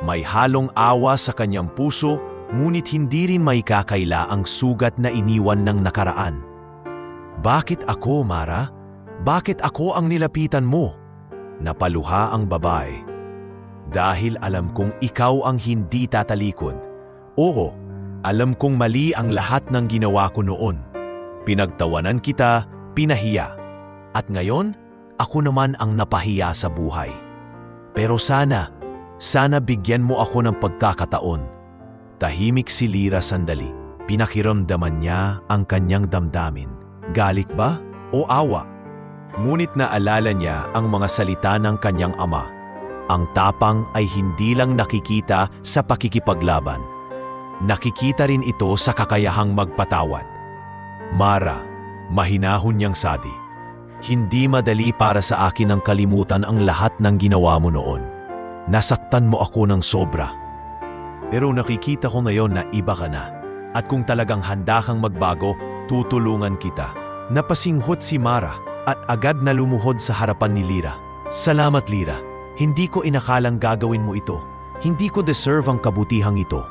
May halong awa sa kanyang puso, ngunit hindi rin maikakaila ang sugat na iniwan ng nakaraan. Bakit ako, Mara? Bakit ako ang nilapitan mo? Napaluha ang babae. Dahil alam kong ikaw ang hindi tatalikod. Oo, alam kong mali ang lahat ng ginawa ko noon. Pinagtawanan kita, pinahiya. At ngayon, ako naman ang napahiya sa buhay. Pero sana bigyan mo ako ng pagkakataon. Tahimik si Lyra sandali. Pinakiramdaman niya ang kanyang damdamin. Galit ba o awa? Ngunit naalala niya ang mga salita ng kanyang ama. Ang tapang ay hindi lang nakikita sa pakikipaglaban. Nakikita rin ito sa kakayahang magpatawad. Mara, mahinahon niyang sabi. Hindi madali para sa akin ang kalimutan ang lahat ng ginawa mo noon. Nasaktan mo ako ng sobra. Pero nakikita ko ngayon na iba ka na. At kung talagang handa kang magbago, tutulungan kita. Napasinghot si Mara at agad na lumuhod sa harapan ni Lyra. Salamat, Lyra. Hindi ko inakalang gagawin mo ito. Hindi ko deserve ang kabutihang ito.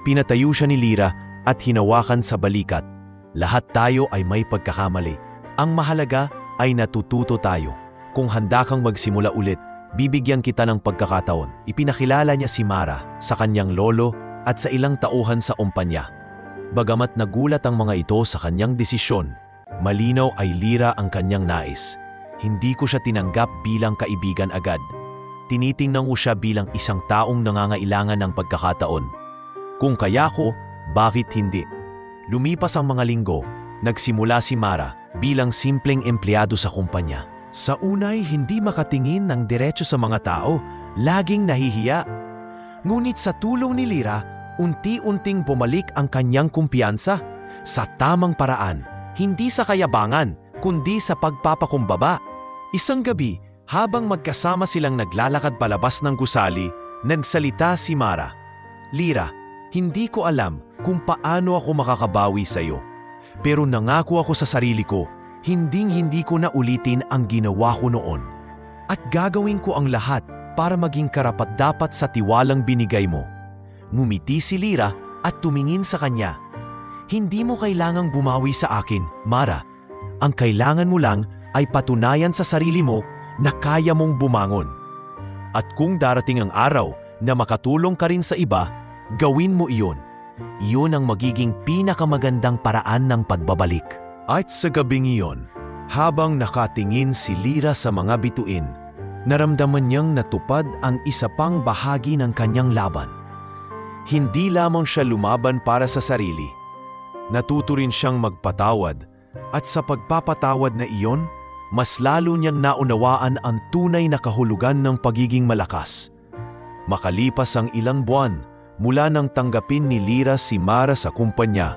Pinatayo siya ni Lyra at hinawakan sa balikat. Lahat tayo ay may pagkakamali. Ang mahalaga ay natututo tayo. Kung handa kang magsimula ulit, bibigyan kita ng pagkakataon. Ipinakilala niya si Mara sa kanyang lolo at sa ilang tauhan sa umpanya. Bagamat nagulat ang mga ito sa kanyang desisyon, malinaw ay Lyra ang kanyang nais. Hindi ko siya tinanggap bilang kaibigan agad. Tinitingnan ko siya bilang isang taong nangangailangan ng pagkakataon. Kung kaya ko, bakit hindi? Lumipas ang mga linggo, nagsimula si Mara bilang simpleng empleyado sa kumpanya. Sa unay, hindi makatingin ng diretso sa mga tao, laging nahihiya. Ngunit sa tulong ni Lyra, unti-unting bumalik ang kanyang kumpiyansa sa tamang paraan, hindi sa kayabangan, kundi sa pagpapakumbaba. Isang gabi, habang magkasama silang naglalakad palabas ng gusali, nagsalita si Mara. Lyra, hindi ko alam kung paano ako makakabawi sa iyo. Pero nangako ako sa sarili ko, hindi ko na ulitin ang ginawa ko noon. At gagawin ko ang lahat para maging karapat-dapat sa tiwalang binigay mo. Ngumiti si Lyra at tumingin sa kanya. Hindi mo kailangang bumawi sa akin, Mara. Ang kailangan mo lang ay patunayan sa sarili mo na kaya mong bumangon. At kung darating ang araw na makatulong ka rin sa iba, gawin mo iyon. Iyon ang magiging pinakamagandang paraan ng pagbabalik. At sa gabing iyon, habang nakatingin si Lyra sa mga bituin, naramdaman niyang natupad ang isa pang bahagi ng kanyang laban. Hindi lamang siya lumaban para sa sarili. Natuto rin siyang magpatawad at sa pagpapatawad na iyon, mas lalo niyang naunawaan ang tunay na kahulugan ng pagiging malakas. Makalipas ang ilang buwan mula nang tanggapin ni Lyra si Mara sa kumpanya,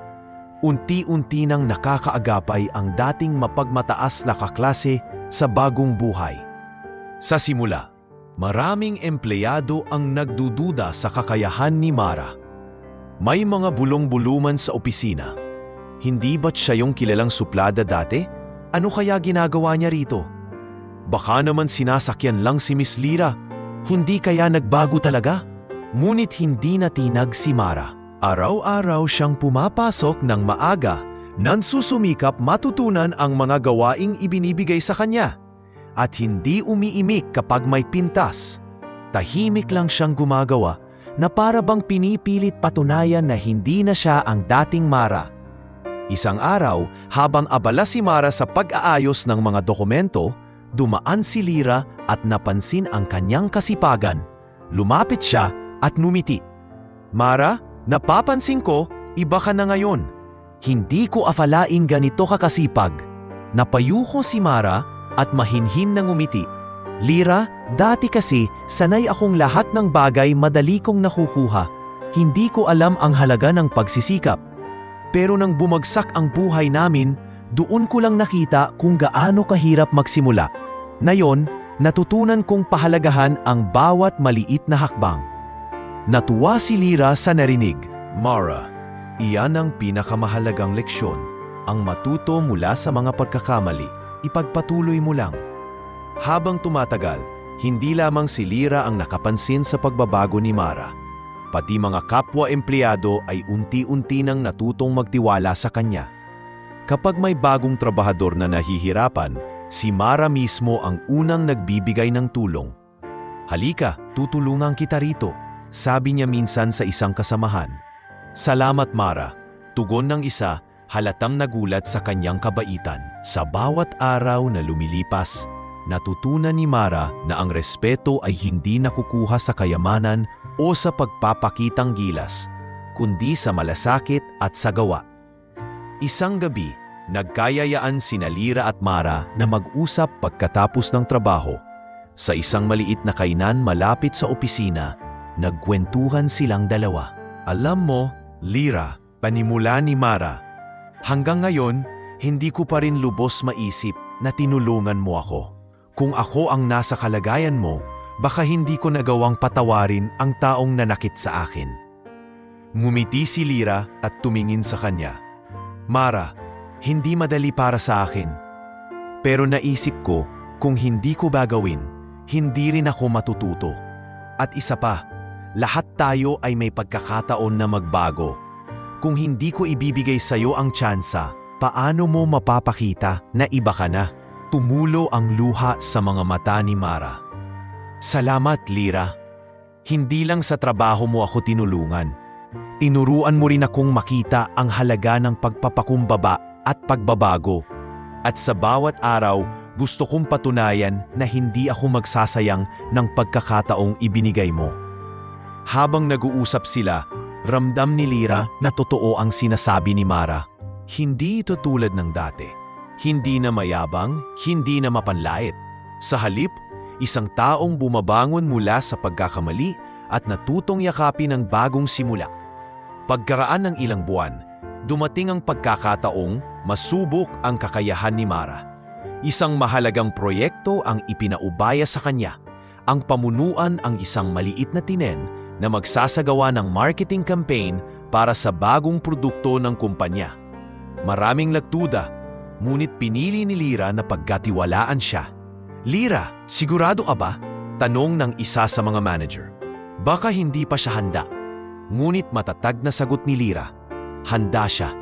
unti-unti nang nakakaagapay ang dating mapagmataas na kaklase sa bagong buhay. Sa simula, maraming empleyado ang nagdududa sa kakayahan ni Mara. May mga bulong-buluman sa opisina. Hindi ba't siya yung kilalang suplada dati? Ano kaya ginagawa niya rito? Baka naman sinasakyan lang si Miss Lyra. Hindi kaya nagbago talaga? Ngunit hindi natinag si Mara. Araw-araw siyang pumapasok ng maaga nang susumikap matutunan ang mga gawaing ibinibigay sa kanya. At hindi umiimik kapag may pintas. Tahimik lang siyang gumagawa na para bang pinipilit patunayan na hindi na siya ang dating Mara. Isang araw, habang abala si Mara sa pag-aayos ng mga dokumento, dumaan si Lyra at napansin ang kanyang kasipagan. Lumapit siya at numiti. "Mara, napapansin ko, iba ka na ngayon. Hindi ko akalaing ganito ka kasipag." Napayuko si Mara at mahinhin na ngumiti. "Lyra, dati kasi sanay akong lahat ng bagay madali kong nakukuha. Hindi ko alam ang halaga ng pagsisikap. Pero nang bumagsak ang buhay namin, doon ko lang nakita kung gaano kahirap magsimula. Ngayon, natutunan kong pahalagahan ang bawat maliit na hakbang." Natuwa si Lyra sa narinig. "Mara, iyan ang pinakamahalagang leksyon. Ang matuto mula sa mga pagkakamali. Ipagpatuloy mo lang." Habang tumatagal, hindi lamang si Lyra ang nakapansin sa pagbabago ni Mara. Pati mga kapwa-empleyado ay unti-unti nang natutong magtiwala sa kanya. Kapag may bagong trabahador na nahihirapan, si Mara mismo ang unang nagbibigay ng tulong. "Halika, tutulungan kita rito," sabi niya minsan sa isang kasamahan. "Salamat Mara," tugon ng isa, halatang nagulat sa kanyang kabaitan. Sa bawat araw na lumilipas, natutunan ni Mara na ang respeto ay hindi nakukuha sa kayamanan o sa pagpapakitang gilas, kundi sa malasakit at sa gawa. Isang gabi, nagkayayaan sina Lyra at Mara na mag-usap pagkatapos ng trabaho. Sa isang maliit na kainan malapit sa opisina, nagkwentuhan silang dalawa. "Alam mo, Lyra," panimula ni Mara, "hanggang ngayon, hindi ko pa rin lubos maisip na tinulungan mo ako. Kung ako ang nasa kalagayan mo, baka hindi ko nagawang patawarin ang taong nanakit sa akin." Ngumiti si Lyra at tumingin sa kanya. "Mara, hindi madali para sa akin. Pero naisip ko, kung hindi ko bagawin, hindi rin ako matututo. At isa pa, lahat tayo ay may pagkakataon na magbago. Kung hindi ko ibibigay sa'yo ang tsansa, paano mo mapapakita na iba ka na?" Tumulo ang luha sa mga mata ni Mara. "Salamat, Lyra. Hindi lang sa trabaho mo ako tinulungan. Tinuruan mo rin akong makita ang halaga ng pagpapakumbaba at pagbabago. At sa bawat araw, gusto kong patunayan na hindi ako magsasayang ng pagkakataong ibinigay mo." Habang nag-uusap sila, ramdam ni Lyra na totoo ang sinasabi ni Mara. Hindi ito tulad ng dati. Hindi na mayabang, hindi na mapanlait. Sa halip, isang taong bumabangon mula sa pagkakamali at natutong yakapin ang bagong simula. Pagkaraan ng ilang buwan, dumating ang pagkakataong masubok ang kakayahan ni Mara. Isang mahalagang proyekto ang ipinaubaya sa kanya. Ang pamunuan ang isang maliit na tinen na magsasagawa ng marketing campaign para sa bagong produkto ng kumpanya. Maraming nagduda, ngunit pinili ni Lyra na pagkatiwalaan siya. "Lyra, sigurado ka ba?" tanong ng isa sa mga manager. Baka hindi pa siya handa. Ngunit matatag na sagot ni Lyra, handa siya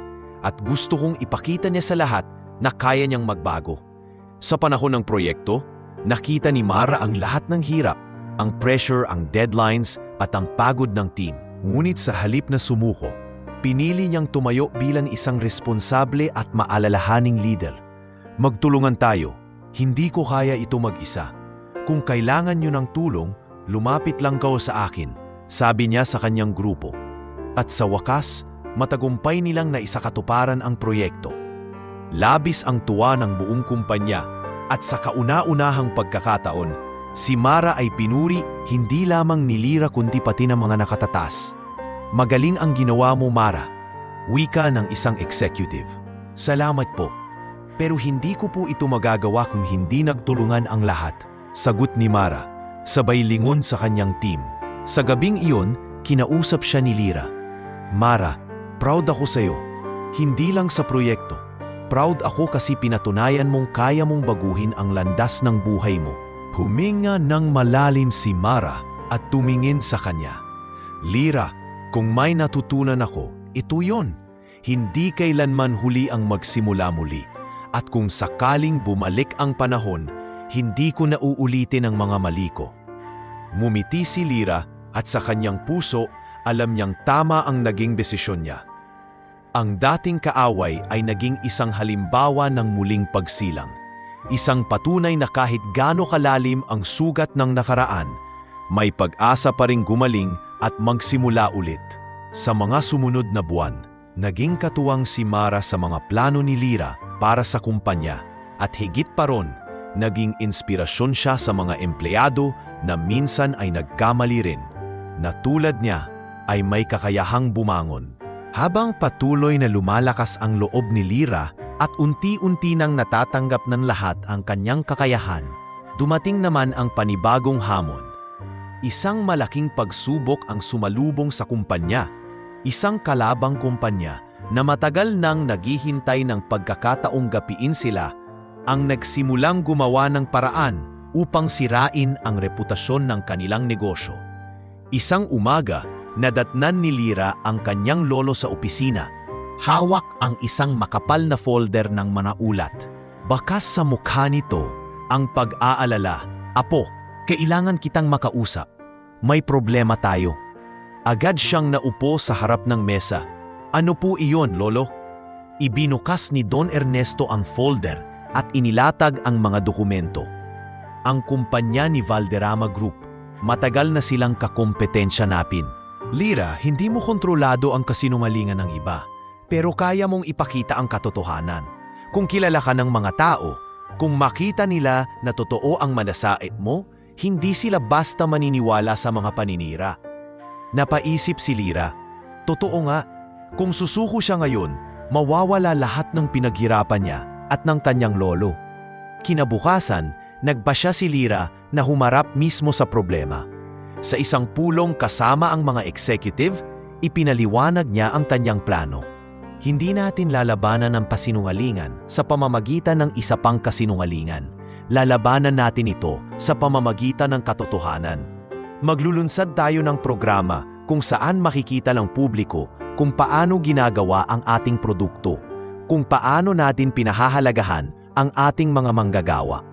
at gusto kong ipakita niya sa lahat na kaya niyang magbago. Sa panahon ng proyekto, nakita ni Mara ang lahat ng hirap, ang pressure, ang deadlines at ang pagod ng team. Ngunit sa halip na sumuko, pinili niyang tumayo bilang isang responsable at maalalahaning leader. "Magtulungan tayo. Hindi ko kaya ito mag-isa. Kung kailangan nyo ng tulong, lumapit lang kayo sa akin, sabi niya sa kanyang grupo. At sa wakas, matagumpay nilang naisakatuparan ang proyekto. Labis ang tuwa ng buong kumpanya at sa kauna-unahang pagkakataon, si Mara ay pinuri hindi lamang ni Lira kundi pati ng mga nakatatas. Magaling ang ginawa mo, Mara. Wika ng isang executive. Salamat po. Pero hindi ko po ito magagawa kung hindi nagtulungan ang lahat. Sagot ni Mara, sabay lingon sa kanyang team. Sa gabing iyon, kinausap siya ni Lira. Mara, proud ako sa'yo. Hindi lang sa proyekto. Proud ako kasi pinatunayan mong kaya mong baguhin ang landas ng buhay mo. Huminga ng malalim si Mara at tumingin sa kanya. Lira, kung may natutunan ako, ito yon. Hindi kailanman huli ang magsimula muli. At kung sakaling bumalik ang panahon, hindi ko na uulitin ang mga mali ko. Ngumiti si Lira at sa kanyang puso, alam niyang tama ang naging desisyon niya. Ang dating kaaway ay naging isang halimbawa ng muling pagsilang. Isang patunay na kahit gaano kalalim ang sugat ng nakaraan, may pag-asa pa ring gumaling at magsimula ulit. Sa mga sumunod na buwan, naging katuwang si Mara sa mga plano ni Lira para sa kumpanya at higit pa ron, naging inspirasyon siya sa mga empleyado na minsan ay nagkamali rin, na tulad niya ay may kakayahang bumangon. Habang patuloy na lumalakas ang loob ni Lira at unti-unti nang natatanggap ng lahat ang kanyang kakayahan, dumating naman ang panibagong hamon. Isang malaking pagsubok ang sumalubong sa kumpanya, isang kalabang kumpanya na matagal nang naghihintay ng pagkakataong gapiin sila ang nagsimulang gumawa ng paraan upang sirain ang reputasyon ng kanilang negosyo. Isang umaga, nadatnan ni Lira ang kanyang lolo sa opisina. Hawak ang isang makapal na folder ng mga ulat. Bakas sa mukha nito ang pag-aalala. Apo, kailangan kitang makausap. May problema tayo. Agad siyang naupo sa harap ng mesa. Ano po iyon, Lolo? Ibinukas ni Don Ernesto ang folder at inilatag ang mga dokumento. Ang kumpanya ni Valderrama Group, matagal na silang kakompetensya napin. Lira, hindi mo kontrolado ang kasinungalingan ng iba, pero kaya mong ipakita ang katotohanan. Kung kilala ka ng mga tao, kung makita nila na totoo ang malasait mo, hindi sila basta maniniwala sa mga paninira. Napaisip si Lira, totoo nga, kung susuko siya ngayon, mawawala lahat ng pinaghirapan niya at ng kanyang lolo. Kinabukasan, nagbasya si Lira na humarap mismo sa problema. Sa isang pulong kasama ang mga executive, ipinaliwanag niya ang kanyang plano. Hindi natin lalabanan ang pasinungalingan sa pamamagitan ng isa pang kasinungalingan. Lalabanan natin ito sa pamamagitan ng katotohanan. Maglulunsad tayo ng programa kung saan makikita ng publiko kung paano ginagawa ang ating produkto, kung paano natin pinahahalagahan ang ating mga manggagawa.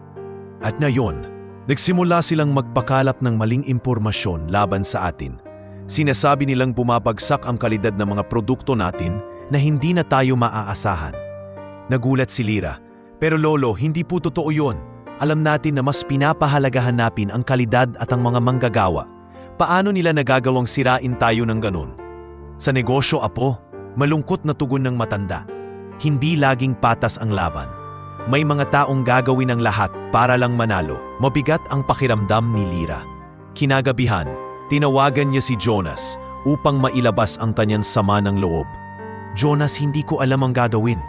At ngayon, nagsimula silang magpakalap ng maling impormasyon laban sa atin. Sinasabi nilang bumabagsak ang kalidad ng mga produkto natin na hindi na tayo maaasahan. Nagulat si Lira, pero Lolo, hindi po totoo yun. Alam natin na mas pinapahalagahan natin ang kalidad at ang mga manggagawa. Paano nila nagagawang sirain tayo ng ganun? Sa negosyo, Apo, malungkot na tugon ng matanda. Hindi laging patas ang laban. May mga taong gagawin ang lahat para lang manalo. Mabigat ang pakiramdam ni Lira. Kinagabihan, tinawagan niya si Jonas upang mailabas ang kanyang sama ng loob. Jonas, hindi ko alam ang gagawin.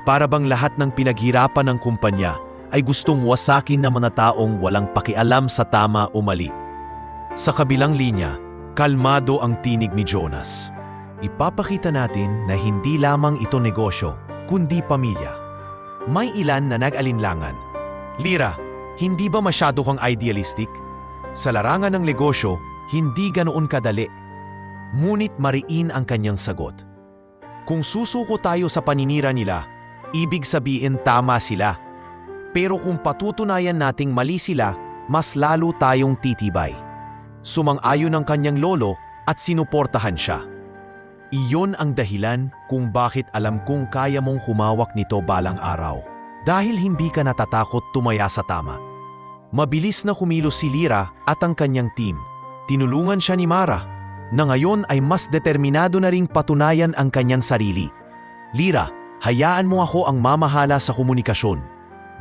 Para bang lahat ng pinaghirapan ng kumpanya ay gustong wasakin ng mga taong walang pakialam sa tama o mali. Sa kabilang linya, kalmado ang tinig ni Jonas. Ipapakita natin na hindi lamang ito negosyo, kundi pamilya. May ilan na nag-alinlangan. Lira, hindi ba masyado kang idealistic? Sa larangan ng negosyo, hindi ganoon kadali. Ngunit mariin ang kanyang sagot. Kung susuko tayo sa paninira nila, ibig sabihin tama sila. Pero kung patutunayan nating mali sila, mas lalo tayong titibay. Sumang-ayon ang kanyang lolo at sinuportahan siya. Iyon ang dahilan kung bakit alam kong kaya mong humawak nito balang araw. Dahil hindi ka natatakot tumaya sa tama. Mabilis na kumilos si Lira at ang kanyang team. Tinulungan siya ni Mara, na ngayon ay mas determinado na ring patunayan ang kanyang sarili. Lira, hayaan mo ako ang mamahala sa komunikasyon.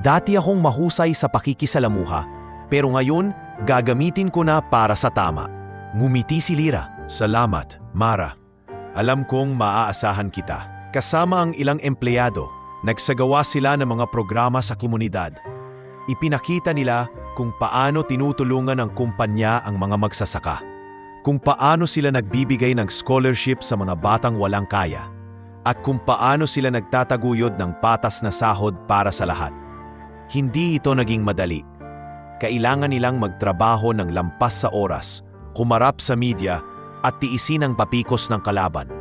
Dati akong mahusay sa pakikisalamuha, pero ngayon gagamitin ko na para sa tama. Ngumiti si Lira. Salamat, Mara. Alam kong maaasahan kita. Kasama ang ilang empleyado, nagsagawa sila ng mga programa sa komunidad. Ipinakita nila kung paano tinutulungan ng kumpanya ang mga magsasaka. Kung paano sila nagbibigay ng scholarship sa mga batang walang kaya. At kung paano sila nagtataguyod ng patas na sahod para sa lahat. Hindi ito naging madali. Kailangan nilang magtrabaho ng lampas sa oras, kumarap sa media at tiisin ang papikos ng kalaban.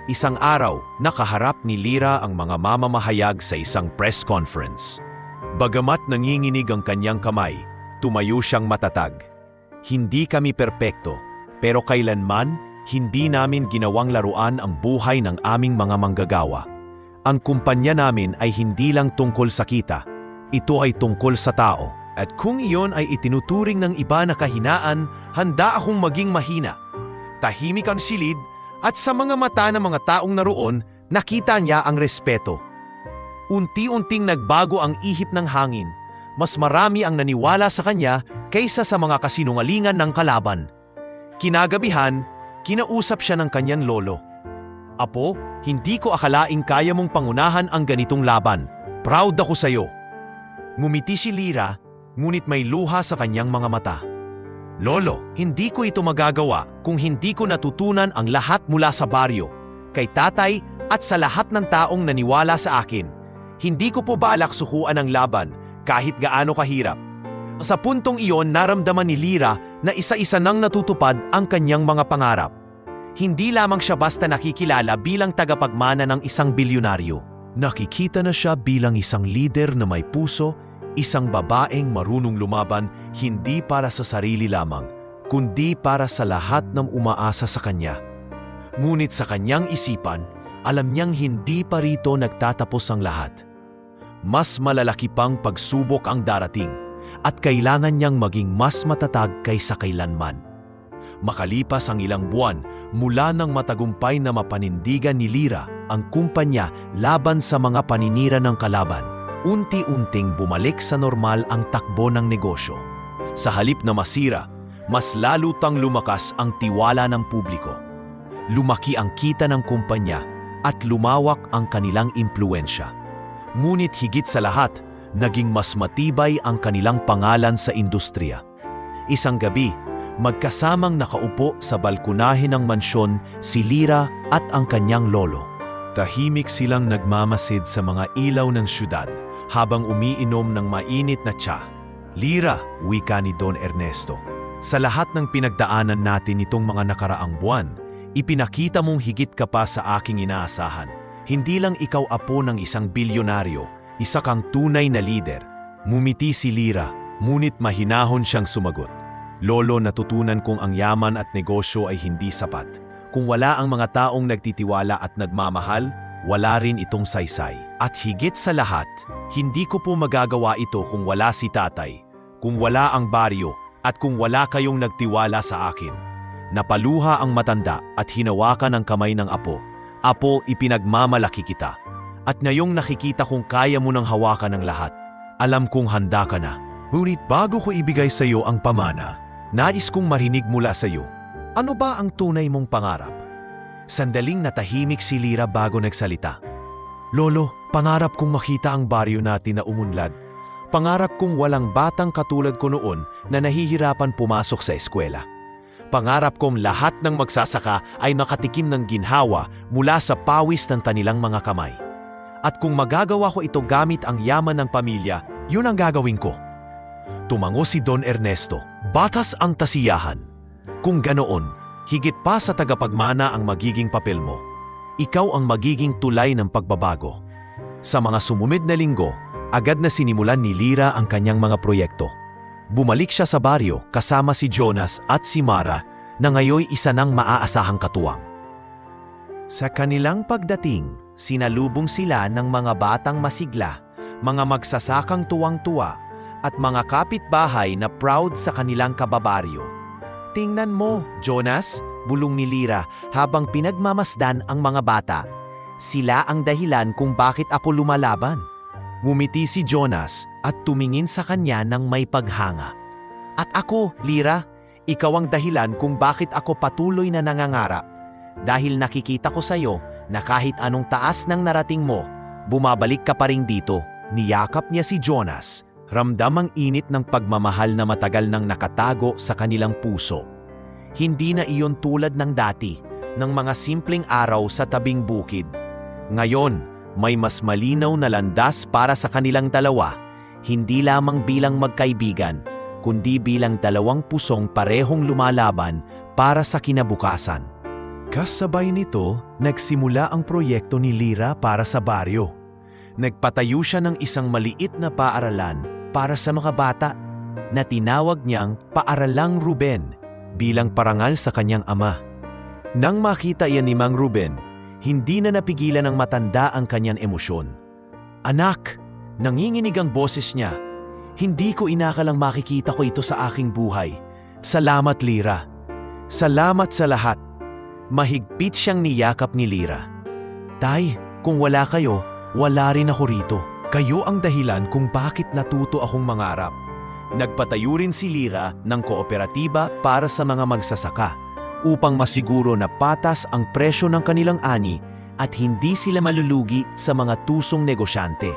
Isang araw, nakaharap ni Lira ang mga mamamahayag sa isang press conference. Bagamat nanginginig ang kanyang kamay, tumayo siyang matatag. Hindi kami perpekto, pero kailanman hindi namin ginawang laruan ang buhay ng aming mga manggagawa. Ang kumpanya namin ay hindi lang tungkol sa kita, ito ay tungkol sa tao. At kung iyon ay itinuturing ng iba na kahinaan, handa akong maging mahina. Tahimik ang silid at sa mga mata ng mga taong naroon, nakita niya ang respeto. Unti-unting nagbago ang ihip ng hangin. Mas marami ang naniwala sa kanya kaysa sa mga kasinungalingan ng kalaban. Kinagabihan, kinausap siya ng kanyang lolo. Apo, hindi ko akalaing kaya mong pangunahan ang ganitong laban. Proud ako sa iyo. Ngumiti si Lira, ngunit may luha sa kanyang mga mata. Lolo, hindi ko ito magagawa kung hindi ko natutunan ang lahat mula sa baryo, kay tatay at sa lahat ng taong naniwala sa akin. Hindi ko po balak sukuan ang laban kahit gaano kahirap. Sa puntong iyon, naramdaman ni Lira na isa-isa nang natutupad ang kanyang mga pangarap. Hindi lamang siya basta nakikilala bilang tagapagmana ng isang bilyonaryo. Nakikita na siya bilang isang lider na may puso, isang babaeng marunong lumaban hindi para sa sarili lamang, kundi para sa lahat ng umaasa sa kanya. Ngunit sa kanyang isipan, alam niyang hindi pa rito nagtatapos ang lahat. Mas malalaki pang pagsubok ang darating at kailangan niyang maging mas matatag kaysa kailanman. Makalipas ang ilang buwan mula nang matagumpay na mapanindigan ni Lira ang kumpanya laban sa mga paninira ng kalaban, unti-unting bumalik sa normal ang takbo ng negosyo. Sa halip na masira, mas lalo tang lumakas ang tiwala ng publiko. Lumaki ang kita ng kumpanya at lumawak ang kanilang impluwensya. Ngunit higit sa lahat, naging mas matibay ang kanilang pangalan sa industriya. Isang gabi, magkasamang nakaupo sa balkonahe ng mansyon si Lira at ang kanyang lolo. Tahimik silang nagmamasid sa mga ilaw ng syudad habang umiinom ng mainit na tsa. Lira, wika ni Don Ernesto, sa lahat ng pinagdaanan natin nitong mga nakaraang buwan, ipinakita mong higit ka pa sa aking inaasahan. Hindi lang ikaw apo ng isang bilyonaryo, isa kang tunay na lider. Ngumiti si Lira, ngunit mahinahon siyang sumagot. Lolo, natutunan kong ang yaman at negosyo ay hindi sapat. Kung wala ang mga taong nagtitiwala at nagmamahal, wala rin itong saysay. At higit sa lahat, hindi ko po magagawa ito kung wala si tatay, kung wala ang baryo, at kung wala kayong nagtiwala sa akin. Napaluha ang matanda at hinawakan ang kamay ng apo. Apo, ipinagmamalaki kita. At ngayong nakikita kong kaya mo nang hawakan ang lahat, alam kong handa ka na. Ngunit bago ko ibigay sa iyo ang pamana, nais kong marinig mula sa iyo. Ano ba ang tunay mong pangarap? Sandaling natahimik si Lira bago nagsalita. Lolo, pangarap kong makita ang baryo natin na umunlad. Pangarap kong walang batang katulad ko noon na nahihirapan pumasok sa eskwela. Pangarap kong lahat ng magsasaka ay makatikim ng ginhawa mula sa pawis ng kanilang mga kamay. At kung magagawa ko ito gamit ang yaman ng pamilya, yun ang gagawin ko. Tumango si Don Ernesto, batas ang tasiyahan. Kung ganoon, higit pa sa tagapagmana ang magiging papel mo. Ikaw ang magiging tulay ng pagbabago. Sa mga sumumid na linggo, agad na sinimulan ni Lira ang kanyang mga proyekto. Bumalik siya sa baryo kasama si Jonas at si Mara na ngayoy isa ng maaasahang katuwang. Sa kanilang pagdating, sinalubong sila ng mga batang masigla, mga magsasakang tuwang-tuwa at mga kapitbahay na proud sa kanilang kababaryo. "Tingnan mo, Jonas," bulong ni Lyra habang pinagmamasdan ang mga bata. "Sila ang dahilan kung bakit ako lumalaban." Ngumiti si Jonas at tumingin sa kanya ng may paghanga. "At ako, Lyra, ikaw ang dahilan kung bakit ako patuloy na nangangarap. Dahil nakikita ko sa iyo na kahit anong taas ng narating mo, bumabalik ka pa rin dito." Niyakap niya si Jonas. Ramdam ang init ng pagmamahal na matagal nang nakatago sa kanilang puso. Hindi na iyon tulad ng dati, ng mga simpleng araw sa tabing bukid. Ngayon, may mas malinaw na landas para sa kanilang dalawa, hindi lamang bilang magkaibigan, kundi bilang dalawang pusong parehong lumalaban para sa kinabukasan. Kasabay nito, nagsimula ang proyekto ni Lyra para sa baryo. Nagpatayo siya ng isang maliit na paaralan para sa mga bata na tinawag niyang Paaralang Ruben bilang parangal sa kanyang ama. Nang makita iyan ni Mang Ruben, hindi na napigilan ng matanda ang kanyang emosyon. "Anak," nanginginig ang boses niya, "hindi ko inakalang makikita ko ito sa aking buhay. Salamat, Lyra. Salamat sa lahat." Mahigpit siyang niyakap ni Lyra. "Tay, kung wala kayo, wala rin ako rito. Kayo ang dahilan kung bakit natuto akong mangarap." Nagpatayo rin si Lyra ng kooperatiba para sa mga magsasaka upang masiguro na patas ang presyo ng kanilang ani at hindi sila malulugi sa mga tusong negosyante.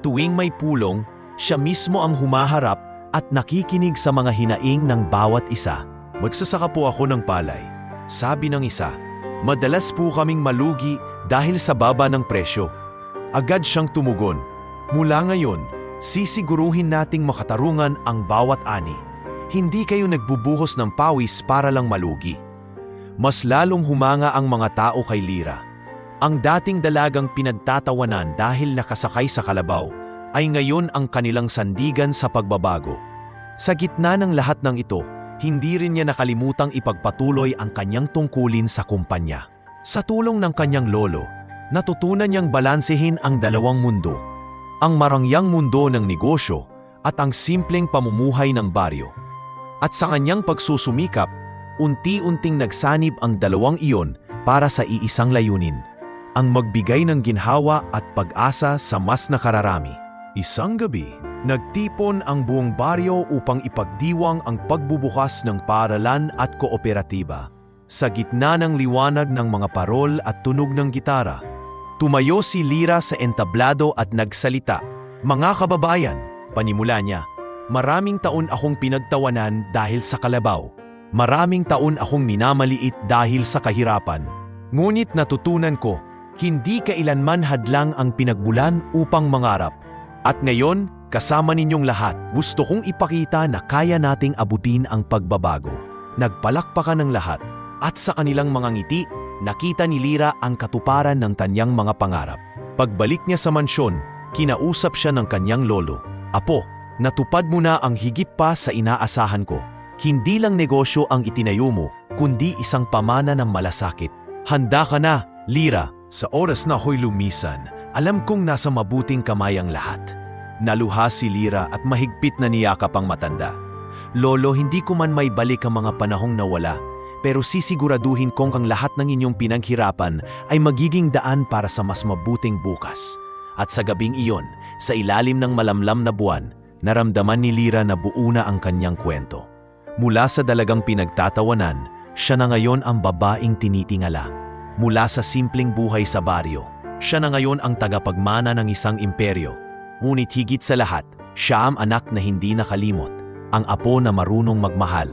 Tuwing may pulong, siya mismo ang humaharap at nakikinig sa mga hinaing ng bawat isa. "Magsasaka po ako ng palay," sabi ng isa. "Madalas po kaming malugi dahil sa baba ng presyo." Agad siyang tumugon, "Mula ngayon, sisiguruhin nating makatarungan ang bawat ani. Hindi kayo nagbubuhos ng pawis para lang malugi." Mas lalong humanga ang mga tao kay Lyra. Ang dating dalagang pinagtatawanan dahil nakasakay sa kalabaw ay ngayon ang kanilang sandigan sa pagbabago. Sa gitna ng lahat ng ito, hindi rin niya nakalimutang ipagpatuloy ang kanyang tungkulin sa kumpanya. Sa tulong ng kanyang lolo, natutunan niyang balansehin ang dalawang mundo, ang marangyang mundo ng negosyo at ang simpleng pamumuhay ng baryo. At sa kanyang pagsusumikap, unti-unting nagsanib ang dalawang iyon para sa iisang layunin, ang magbigay ng ginhawa at pag-asa sa mas nakararami. Isang gabi, nagtipon ang buong baryo upang ipagdiwang ang pagbubukas ng paaralan at kooperatiba. Sa gitna ng liwanag ng mga parol at tunog ng gitara, tumayo si Lyra sa entablado at nagsalita. "Mga kababayan," panimula niya, "maraming taon akong pinagtawanan dahil sa kalabaw. Maraming taon akong minamaliit dahil sa kahirapan. Ngunit natutunan ko, hindi kailanman hadlang ang pinagbulan upang mangarap. At ngayon, kasama ninyong lahat, gusto kong ipakita na kaya nating abutin ang pagbabago." Nagpalakpakan ng lahat, at sa kanilang mga ngiti, nakita ni Lyra ang katuparan ng kanyang mga pangarap. Pagbalik niya sa mansyon, kinausap siya ng kanyang lolo. "Apo, natupad mo na ang higit pa sa inaasahan ko. Hindi lang negosyo ang itinayo mo, kundi isang pamana ng malasakit. Handa ka na, Lyra. Sa oras na ako'y lumisan, alam kong nasa mabuting kamay ang lahat." Naluha si Lyra at mahigpit na niyakap ang matanda. "Lolo, hindi ko man may balik ang mga panahong nawala, pero sisiguraduhin kong ang lahat ng inyong pinaghirapan ay magiging daan para sa mas mabuting bukas." At sa gabing iyon, sa ilalim ng malamlam na buwan, naramdaman ni Lyra na buo na ang kanyang kwento. Mula sa dalagang pinagtatawanan, siya na ngayon ang babaeng tinitingala. Mula sa simpleng buhay sa baryo, siya na ngayon ang tagapagmana ng isang imperyo. Ngunit higit sa lahat, siya ang anak na hindi nakalimot, ang apo na marunong magmahal,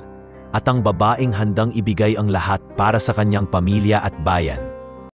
at ang babaeng handang ibigay ang lahat para sa kanyang pamilya at bayan.